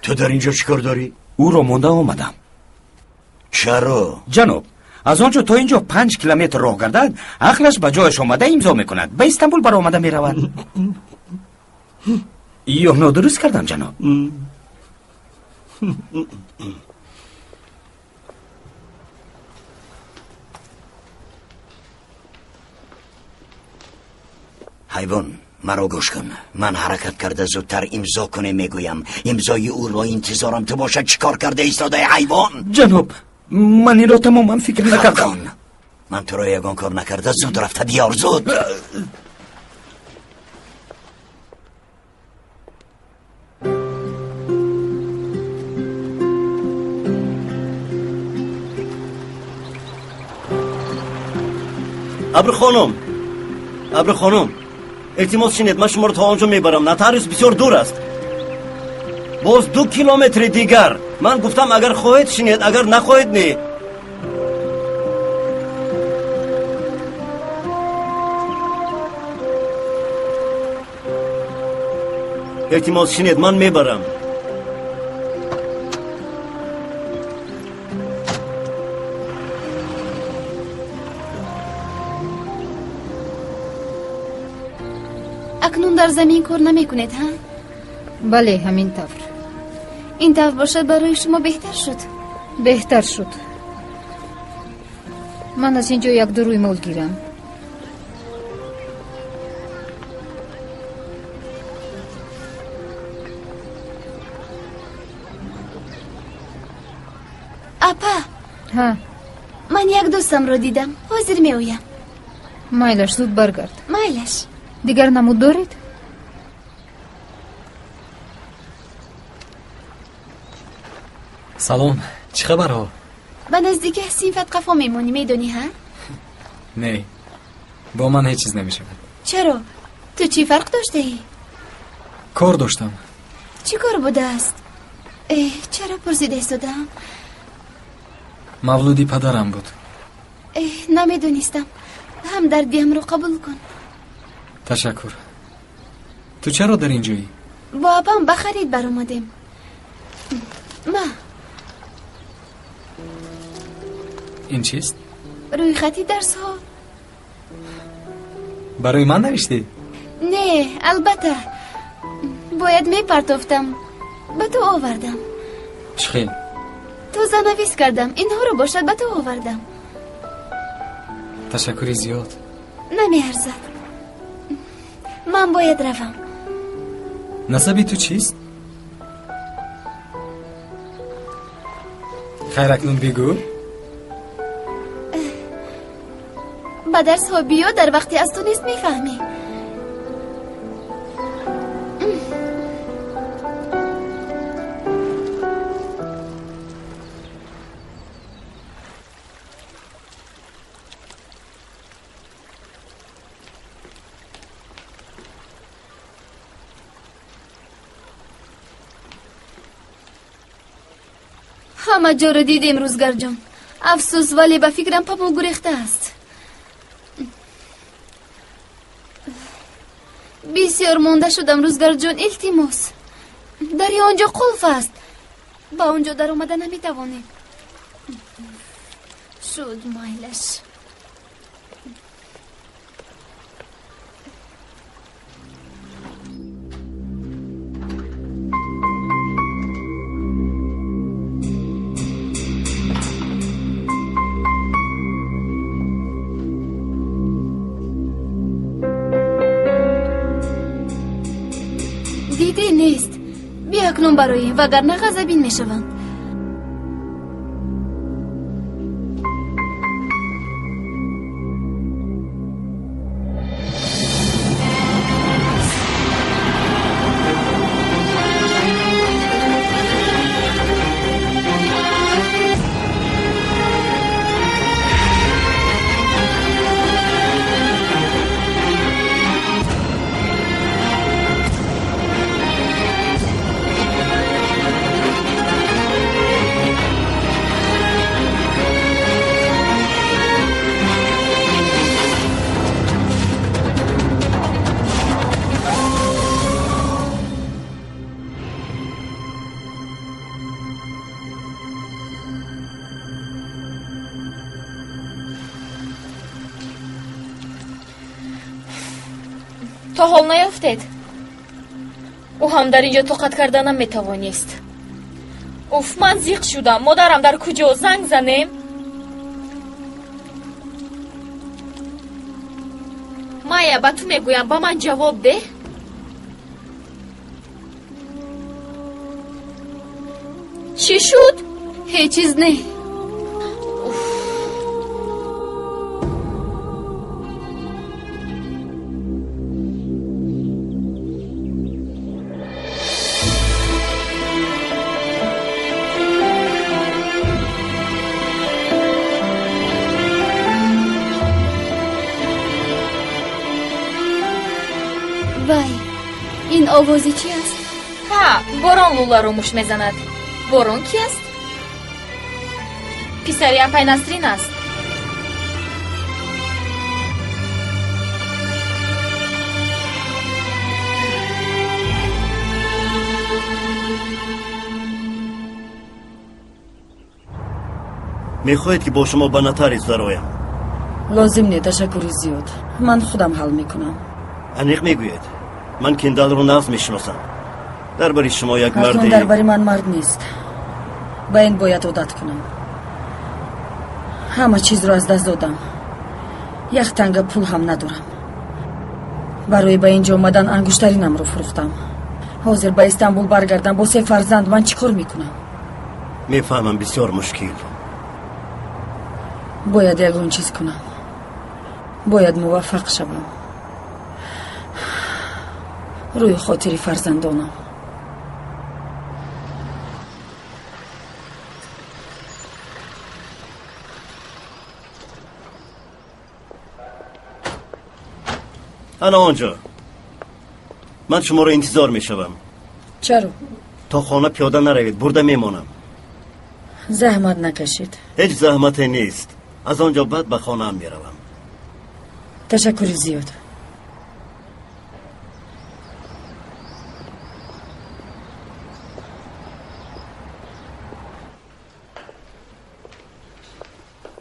تو در اینجا چیکار داری؟ او رو مونده آمدم. چرا؟ جناب، از آنجا تا اینجا 5 کیلومتر راه گردد، عقلش به جایش آمده امضا میکند. به استانبول بر آمده میرود. یا نادرست کردم جناب؟ حیوان، مرا گوش کن. من حرکت کرده زودتر امضا کنه میگویم. امضای او را انتظارم تو باشد. چیکار کرده ایستاده حیوان؟ جناب، من این را تماما فکر نکردم. من تو را یگان کار نکرده. زود رفته دیار زود. ابر خانم التماس شنید من شما رو تا آنجا میبرم. نوتاریوس بسیار دور است. باز 2 کیلومتر دیگر. من گفتم اگر خواهید شنید، اگر نخواهید نه. التماس شنید من میبرم. اکنون در زمین کار نمی کنید ها؟ بله همین طور. این طور باشد برای شما بهتر شد. بهتر شد. من از اینجا 1-2 روی مول گیرم. اپا ها، من یک دوستم رو دیدم. حاضر می اویم. مایلش زود برگرد. مایلش. دیگر نمود دارید؟ سلام، چی خبر ها؟ به نزدیک سینفت قفا میمونی میدونی ها؟ نه، با من هیچ چیز نمیشه. چرا؟ تو چی فرق داشته ای؟ کار داشتم. چی کار بوده است؟ چرا پرسیده ایستادم؟ مولودی پدرم بود. نمیدونستم. هم دردیم رو قبول کن. تشکر. تو چرا در اینجایی؟ با آبام بخرید بر اومدیم. ما این چیست؟ روی خطی درس ها. برای من نوشتی؟ نه البته باید می پرتافتم، به تو آوردم. چخیل؟ تو زنویس کردم، اینها رو باشد به تو آوردم. تشکری زیاد. نمی ارزد. من باید روم. نسبی تو چیست؟ خیر اکنون بگو. با درس ها بیا، در وقتی از تو نیست میفهمی. همه جا رو دیدیم روزگار جان. افسوس ولی به فکرم پامو گریخته است. بسیار مونده شدم روزگار جان. التماس دری آنجا قلف است، با اونجا در اومده نمیتوانیم. شد مایلش. دیده نیست. بیا اکنون برای وگرنه غضبین میشوند. تا حال نیافتید؟ او هم در اینجا طاقت کردنم میتوانیست. اوف من زیق شدم. مادرم در کجا؟ زنگ زنیم؟ مایا با تو میگویم با من جواب ده. چی شد؟ هیچ چیز نه. وای این آوازی چی است؟ ها باران لولا رو مش میزند. باران کی است؟ پسری اپای نسرین است. میخواهید که با شما به نتریز درایم؟ لازم نیست. تشکری زیاد. من خودم حل میکنم. انیق میگوید من کندل رو نفس میشناسم. درباره شما یک اکنون مردی. درباره من مرد نیست. با این باید عادت کنم. همه چیز رو از دست دادم. یک تنگ پول هم ندارم. برای به اینجا آمدن انگشترینم رو فروختم. حاضر به استانبول برگردم با 3 فرزند. من چیکار میکنم؟ میفهمم بسیار مشکل. باید یگون چیز کنم. باید موفق شوم. روی خاطری فرزندانم. انا آنجا. من شما رو انتظار میشوم. چرا؟ تا خانه پیاده نروید. برده میمانم. زحمت نکشید. هیچ زحمتی نیست. از آنجا بعد به خانه هم میروم. تشکری زیاد.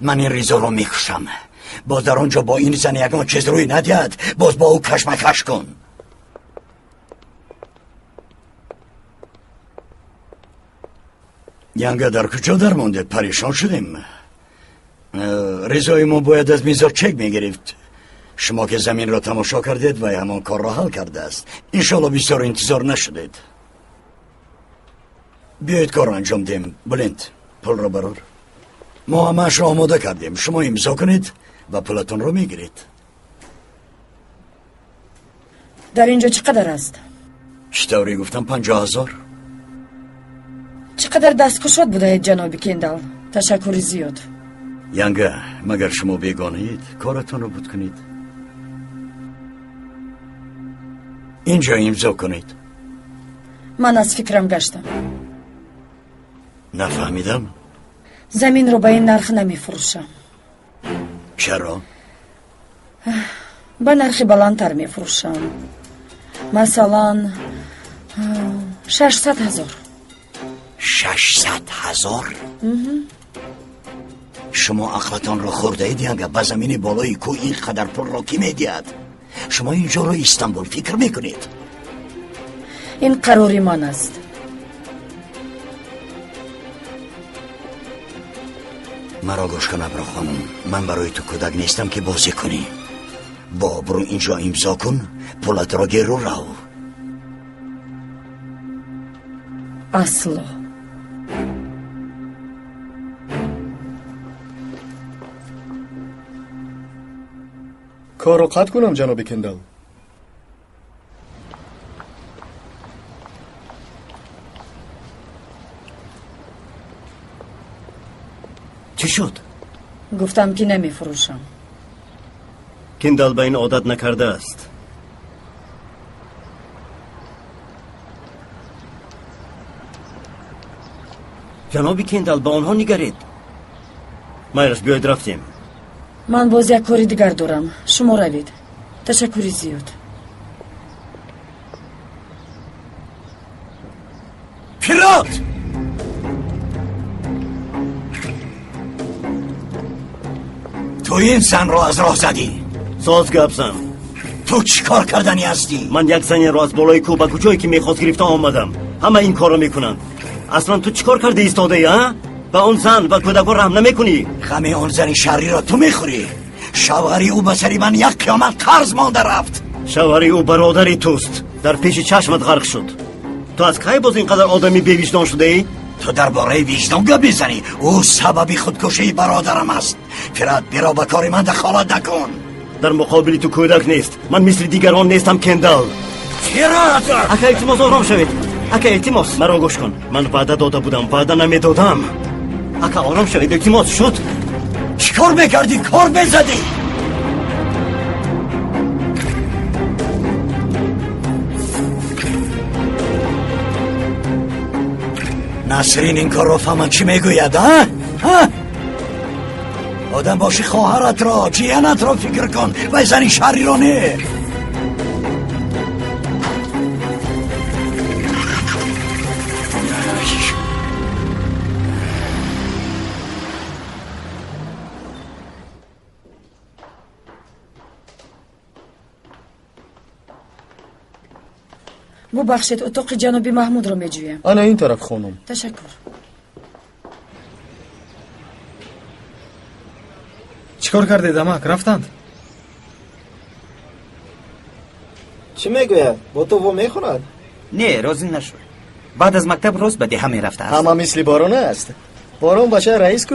من این ریزا رو میکشم. باز در آنجا با این زن یکان چیز روی ندید. باز با او کشمکش کن. ینگه در کجا در مونده؟ پریشان شدیم. ریزای ما باید از میزار چک میگرفت. شما که زمین را تماشا کردید و همان کار را حل کرده است. انشالله بسیار انتظار نشدید. بیایید کار انجام دیم. بلند پول را برار. ما همش را آماده کردیم. شما امضا کنید و پولتون را میگیرید. در اینجا چقدر است؟ چطوری گفتم 50,000. چقدر دستکشات بوده جناب کندال؟ تشکری زیاد. ینگه مگر شما بیگانه اید کارتون رو بود کنید. اینجا امضا کنید. من از فکرم گشتم. نفهمیدم. زمین رو به این نرخ نمی فروشم. چرا؟ به نرخ بلندتر می فروشم. مثلا 600,000. 600,000؟ شما عقلتان رو خورده اید ینگه؟ به زمین بالای کو اینقدر پول را کی میدید؟ شما اینجا رو استانبول فکر میکنید؟ این قراری من است. مرا گوش کن ابرا خانم. من برای تو کودک نیستم که بازی کنی. با برو اینجا امضا کن. پولت را گیر رو رو. اصلا کار رو قطع کنم جناب کندال. چی شد؟ گفتم که نمی فروشم. کندال به این عادت نکرده است. جنابی کندال با آنها نگرید. مایرش بیاید رفتیم. من باز یک کاری دیگر دارم. شما روید. تشکری زیاد. پیرات! تو این زن رو از راه زدی. ساز گپزن. تو چی کار کردنی هستی؟ من یک زن رو از بالای کوه به کجایی که میخواست گرفته آمدم. همه این کار رو میکنن. اصلا تو چی کار کرده ایستاده ای ها؟ به اون زن و کودک رحم نمیکنی؟ غم اون زن شری را تو میخوری. شوهری او به سری من یک قیامت قرض مانده رفت. شوهری او برادری توست. در پیش چشمت غرق شد. تو از کی باز اینقدر آدمی بی وجدان شده ای؟ تو درباره وجدان گپ میزنی. او سبب خودکشی برادرم است. فرد برا به کار من دخالت نکن. در مقابل تو کودک نیست. من مثل دیگران نیستم کندال. فرد! اکا التماس آرام شوید. اکا التماس مرا گوش کن. من وعده داده بودم وعده نمیدادم. اکا آرام شوید. التماس شد. چیکار میکردی؟ کار بزدی. نسرین این کار رو فهمن چی میگوید ها؟ آدم باشی خواهرت را جیانت را فکر کن و زنی شهری را نه. ببخشید اتاق جناب محمود را میجویم. انا این طرف خانم. تشکر. چیکار کرده دمک؟ رفتند؟ چی میگوید؟ با تو و میخورد؟ نه راضی نشد. بعد از مکتب روز بده همه رفته است. همه مثل بارون است. بارون بچه رئیس کو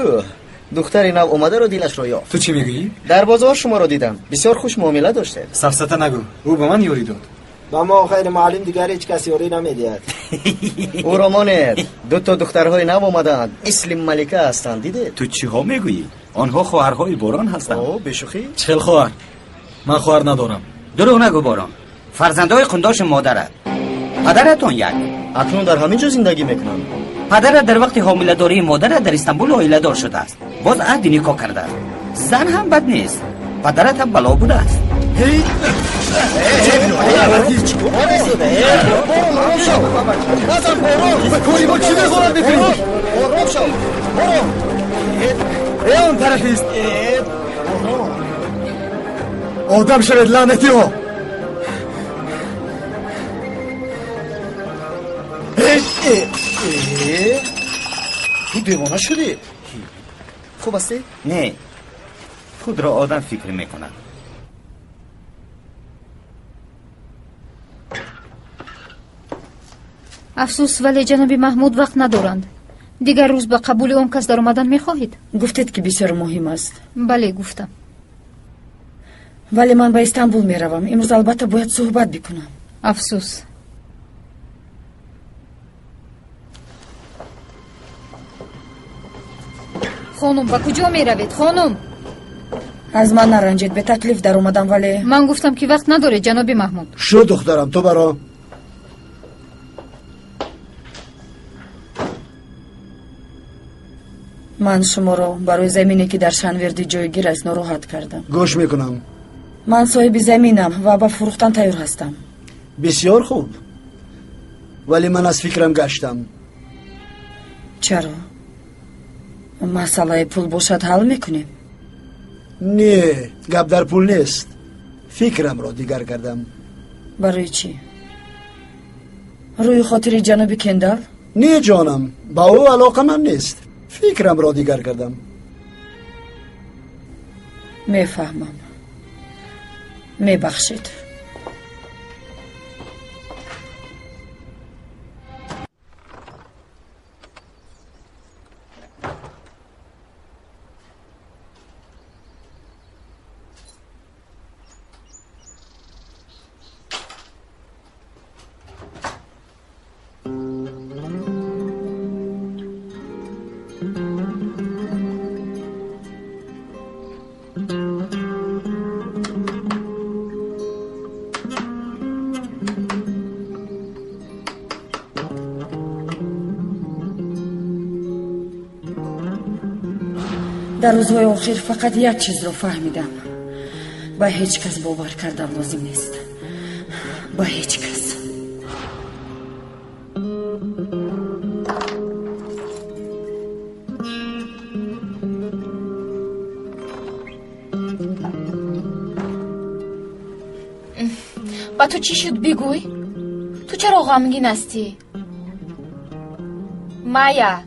دختری نو اومده رو دیلش رو یافت. تو چی میگویی؟ در بازار شما رو دیدم. بسیار خوش معامله داشته. سفسطه نگو. او به من یوری داد. با ما خیر معلم دیگر هیچ کسی یوری نمیدید. او را ماند. دو تا دخترهای نو اومدند. اسلیم ملکه هستند دیدید؟ تو چی ها میگویی؟ آنها خواهرهای باران هستند. اوه بشوخی؟ چخل خواهر. من خواهر ندارم. دروغ نگو باران. فرزندای قنداش مادرت. پدرتون یک. اکنون در همینجا زندگی میکنن. پدرت در وقت حامله‌داری مادرت در استانبول عائله‌دار شده است. باز عهد نکاح کرده است. زن هم بد نیست. پدرت هم بلا بوده است. اون طرفی است. آدم شود لعنتی ها. تو دیوانه شدی؟ خوب هستی؟ نه، خود را آدم فکر میکنم. افسوس ولی جناب محمود وقت ندارند. دیگر روز به قبول اون کس در آمدن میخواهید؟ گفتید که بسیار مهم است. بله گفتم. ولی من به استانبول میروم. امروز البته باید صحبت بکنم. افسوس. خانم با کجا میروید خانم؟ از من نرنجید، به تکلیف در اومدم. ولی من گفتم که وقت نداره جناب محمود. شو دخترم تو برا. من شما را برای زمینی که در شنوردی جایگیر است ناراحت کردم. گوش میکنم. من صاحب زمینم و با فروختن تیار هستم. بسیار خوب، ولی من از فکرم گشتم. چرا؟ مسئله پول باشد حل میکنیم. نه، گپ در پول نیست. فکرم را دیگر کردم. برای چی؟ روی خاطر جناب کندال؟ نه جانم، با او علاقه من نیست. فکرم را دیگر کردم. میفهمم. میبخشید. در روزهای آخر فقط یک چیز رو فهمیدم. با هیچ کس باور کردن لازم نیست. با هیچ کس. با تو چی شد بگوی؟ تو چرا غمگین هستی؟ مایا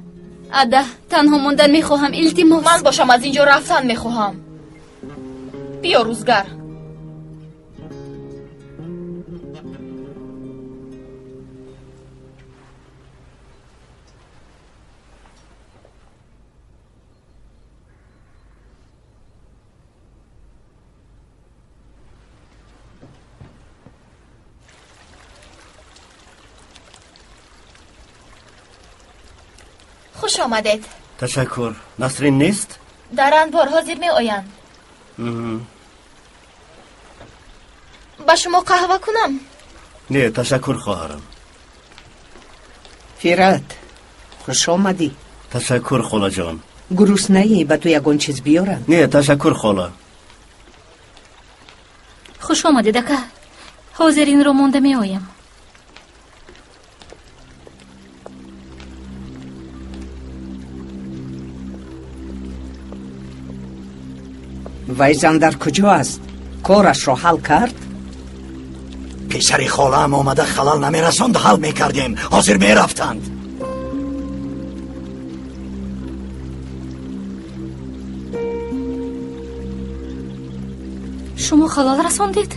اده تنها موندن میخواهم. التماس من باشم، از اینجا رفتن میخواهم. بیا روزگر. خوش آمدید. تشکر. نسرین نیست؟ در انبار حاضر می آیند. با شما قهوه کنم؟ نه تشکر خواهرم. فرات خوش آمدی. تشکر خاله جان. گرسنه‌ای؟ به تو یگان چیز بیارم؟ نه تشکر خاله. خوش آمدی دکه. حاضرین رو مونده می آیم. وی زن در کجا است؟ کارش را حل کرد؟ پسر خاله هم آمده خلال نمیرساند، حل میکردیم. حاضر میرفتند. شما خلال رساندید؟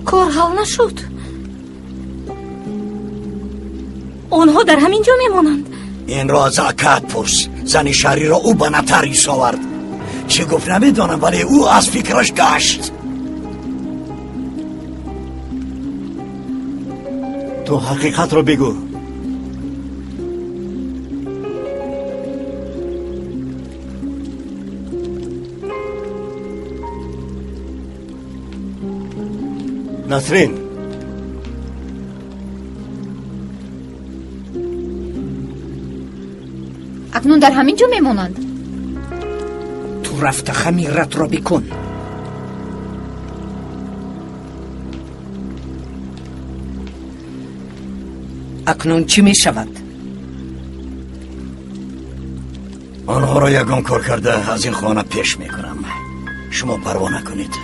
کار حل نشد. آنها در همین جا میمانند. این را از اکاد پرس. زن شهری را او به نتریس آورد. چی گفت نمیدانم، ولی او از فکرش گشت. تو حقیقت را بگو. نسرین اکنون در همین جا میمانند. تو رفته خمیرت را بکن. اکنون چی می شود؟ برای یگان کار کرده از این خانه پیش میکنم. شما پروا نکنید.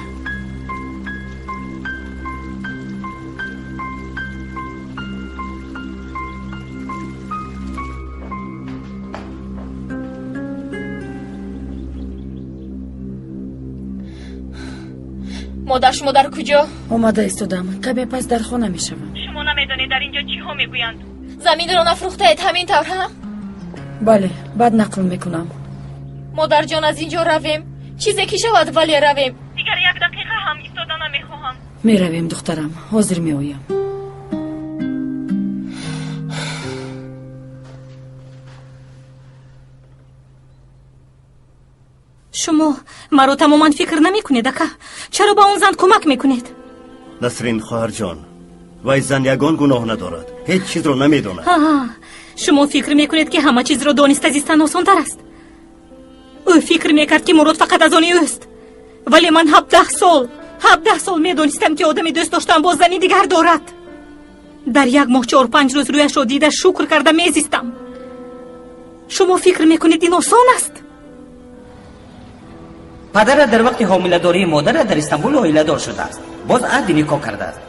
مادر شما در کجا؟ اومده ایستادم. کمی پس در خانه میشوم. شما نمیدونید در اینجا چی ها میگویند؟ زمین رو نفروختید همین طور ها؟ بله، بعد نقل میکنم. مادر جان از اینجا رویم. چیزی که شود ولی رویم. دیگر یک دقیقه هم ایستادن نمیخواهم. میرویم دخترم. حاضر میآیم. شما مرا تماما فکر نمی کنید اکا؟ چرا با اون زن کمک میکنید؟ نسرین خواهر جان، وای زن یگان گناه ندارد، هیچ چیز رو نمیداند. شما فکر میکنید که همه چیز رو دانسته زیستن آسان‌تر است. او فکر میکرد که مراد فقط از آن اوست، ولی من 17 سال میدانستم که آدمی دوست داشتن با زنی دیگر دارد. در یک ماه 4-5 روز رویش رو دیده شکر کرده میزیستم. شما فکر میکنید این آسان است؟ پدر در وقت حامله‌داری مادر در استانبول حامله‌دار شده است. باز عهد نکاح کرده است.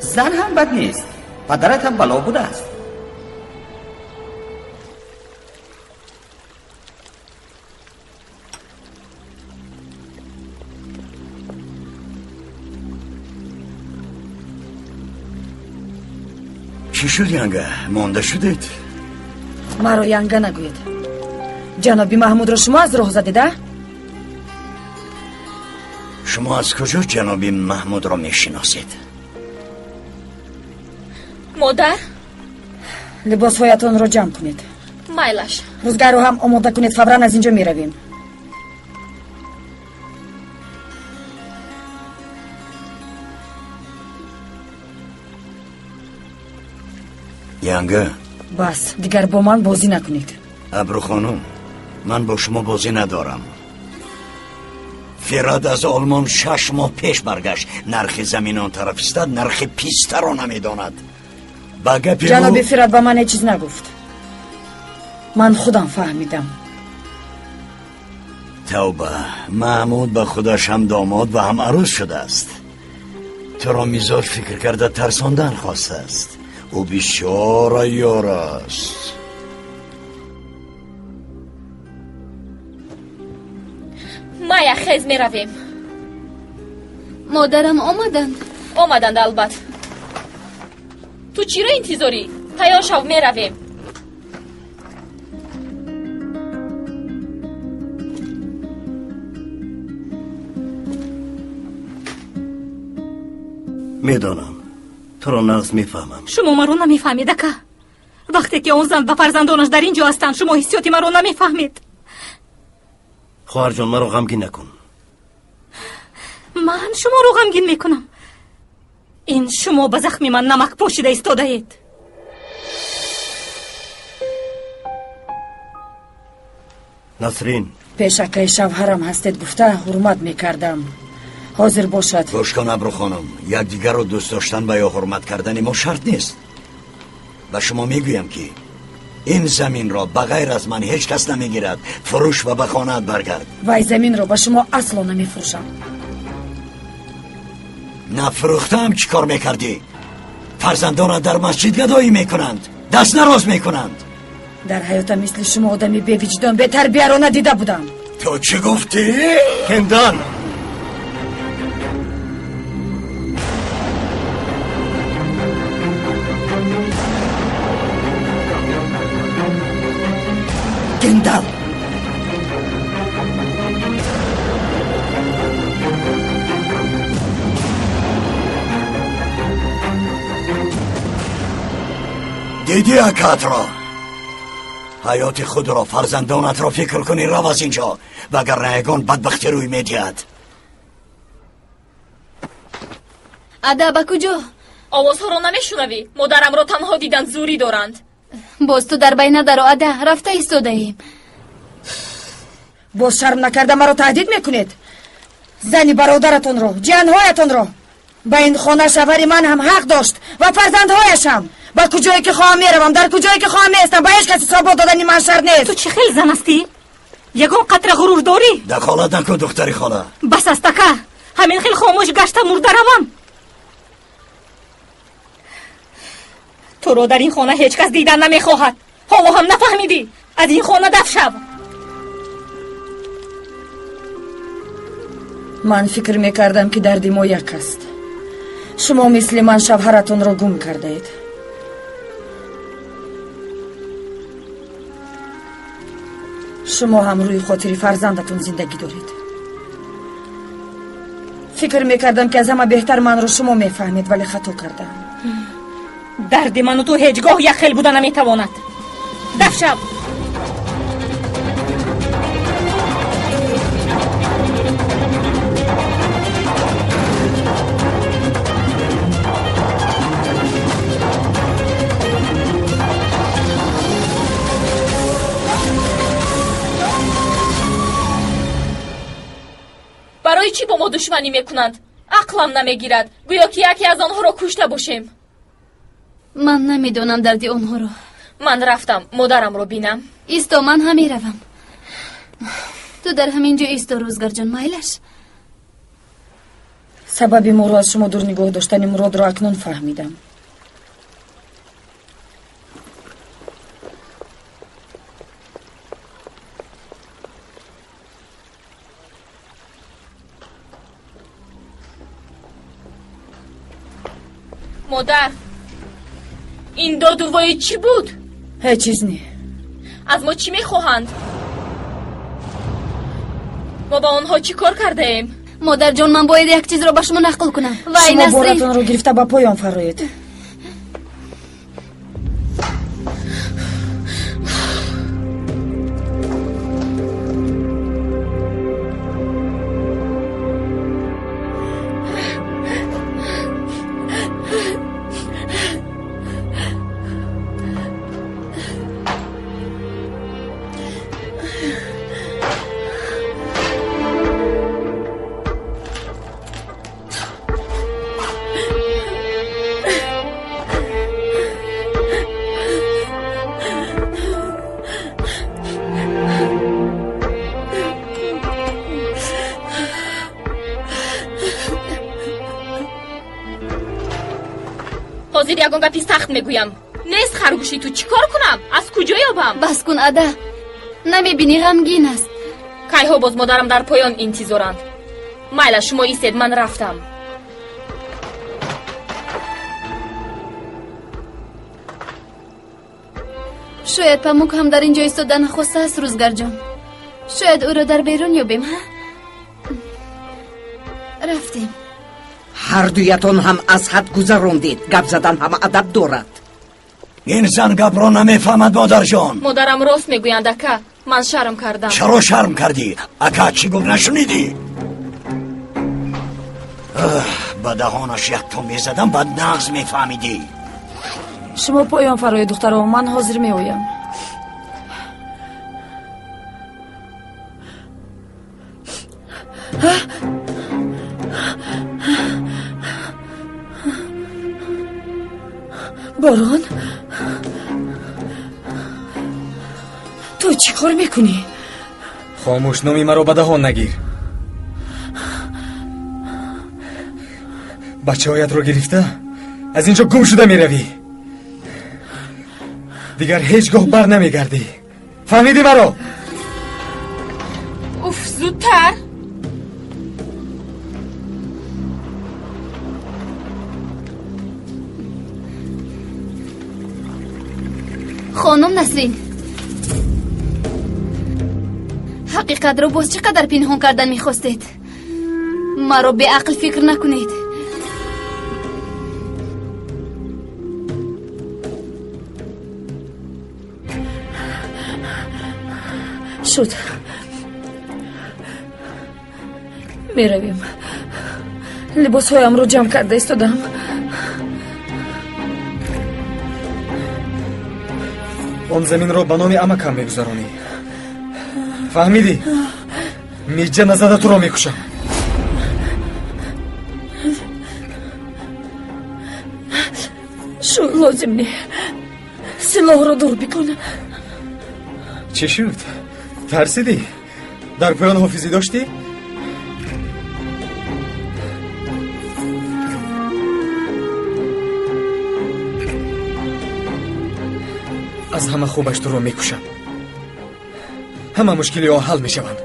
زن هم بد نیست. پدرت هم بلا بوده است. چی شد ینگه؟ مانده شدید؟ مرا ینگه نگوید. جنابی محمود را شما از راه زدیده؟ شما از کجا جنابی محمود را میشناسید؟ مادر؟ لباسهایتان را جمع کنید. مایلش. روزگار رو هم آماده کنید. فوراً از اینجا میرویم. ینگه بس دیگر با من بازی نکنید. ابرو خانم، من با شما بازی ندارم. فراد از آلمان 6 ماه پیش برگشت. نرخ زمین آن طرف استاد، نرخ پیستر را نمیداند. جناب فراد با من چیز نگفت. من خودم فهمیدم. توبه، محمود به خودش هم داماد و هم عروس شده است. تو را میزاد فکر کرده ترساندن خواسته است. او بسیار عیار است. مایا خیز می رویم. مادرم آمدند البته. تو چی را انتظاری؟ تیار شو می رویم. میدانم تو را نقص میفهمم. شما مرا نمیفهمید اکا؟ وقتی که اون زن و فرزندانش در اینجا هستند شما حسیات مرا نمیفهمید. خواهر جان مرا غمگین نکن. من شما رو غمگین میکنم؟ این شما به زخم من نمک پاشیده ایستاده اید. نسرین، پیشکه شوهرم هستید گفته حرمت میکردم. حاضر باشد. گوش کن ابرو خانم، یک دیگر رو دوست داشتن و یا حرمت کردن ما شرط نیست. و شما میگویم که این زمین را بغیر از من هیچ کس نمیگیرد. فروش و به خانه‌ات برگرد. وای زمین را به شما اصلا نمیفروشم. نفروختم چی کار میکردی؟ فرزندان در مسجد گدایی میکنند، دست نراز میکنند. در حیاتم مثل شما آدمی بی وجدان بی تربیه را ندیده بودم. تو چی گفتی؟ کندان گندم دیدی اکات را؟ حیات خود را، فرزندانت را فکر کنی رو از اینجا، وگر نهگان بدبختی روی میدید. ادا با کجا؟ آوازها رو نمیشنوی؟ مادرم رو تنها دیدن زوری دارند. باز تو در بین در ادا رفته ایستاده ایم. باز شرم نکرده مرا تهدید میکنید؟ زنی برادرتون رو، جانهایتون رو. به این خانه شوهر من هم حق داشت و فرزندهایش هم. با کجایی که خواهم میروم، در کجایی که خواهم میستم. با هیچ کسی ثابت دادنی من شر نیست. تو چه خیلی زن هستی؟ یگان قطره غرور داری؟ دخالت نکن دختری خاله. بس است که همین خیلی خاموش گشته مرده روم. تو رو در این خانه هیچ کس دیدن نمیخواهد. حالا هم نفهمیدی؟ از این خانه دفع شو. من فکر میکردم که دردی ما یک است. شما مثل من شوهرتون را گم کرده اید. شما هم روی خاطر فرزندتون زندگی دارید. فکر میکردم که از همه بهتر من را شما میفهمید، ولی خطا کردم. درد منو تو هیچگاه یک خیل بودن نمیتواند. دفع شو. برای چی با ما دشمنی میکنند؟ عقلم نمیگیرد. گویا که یکی از آنها را کشته باشیم. من نمیدونم دردی آنها رو. من رفتم مادرم رو بینم. ایستا، من هم میروم. تو در همینجا ایستا روزگار جان. مایلش سبب ما را از شما دور نگاه داشتن مراد را اکنون فهمیدم. مادر، این دادوای چی بود؟ هیچ چیز نی. از ما چی میخواهند؟ ما با آنها چی کار کرده ایم؟ مادر جان، من باید یک چیز رو به شما نقل کنم. شما بارتون رو گرفته با پایان فرایید. حاضر یگان گپی سخت میگویم. نیست خرگوشی، تو چی کار کنم؟ از کجا یابم؟ بس کن ادا، نمیبینی غمگین است. کایها باز مادرم در پایان انتظارند. مایلا شما ایستید، من رفتم. شاید پاموک هم در اینجا ایستادن خواسته است روزگار جان. شاید او را در بیرون یابیم. ها؟ رفتیم. هر دویتون هم از حد گذراندید. گپ زدن هم ادب دارد. این زن گپ را نمیفهمد مادر جان. مادرم راست میگویند اکا. من شرم کردم. چرا شرم کردی؟ اکا چی گفت نشنیدی؟ با دهانش یک تو میزدم بعد نغز میفهمیدی. شما پایان فرایید دخترم، من حاضر میآیم. باران، تو چی کار میکنی؟ خاموش، نامی مرا به دهان نگیر. بچه هایت رو گرفته از اینجا گم شده میروی. دیگر هیچگاه بر نمیگردی. فهمیدی مرا؟ اوف، زودتر. خانم نسرین، حقیقت رو باز چقدر پنهان کردن میخواستید؟ مرا به عقل فکر نکنید. شد، میرویم. لباس هایم رو جمع کرده ایستادم. اون زمین رو به نام امکم میگذرانی. فهمیدی؟ میجه نزده تو رو میکشم. лозим не. Силоҳро дур бикун. چی شد؟ ترسیدی؟ در پایان حافظی داشتی؟ از همه خوبش تو رو میکشم. همه مشکلی ها حل میشوند.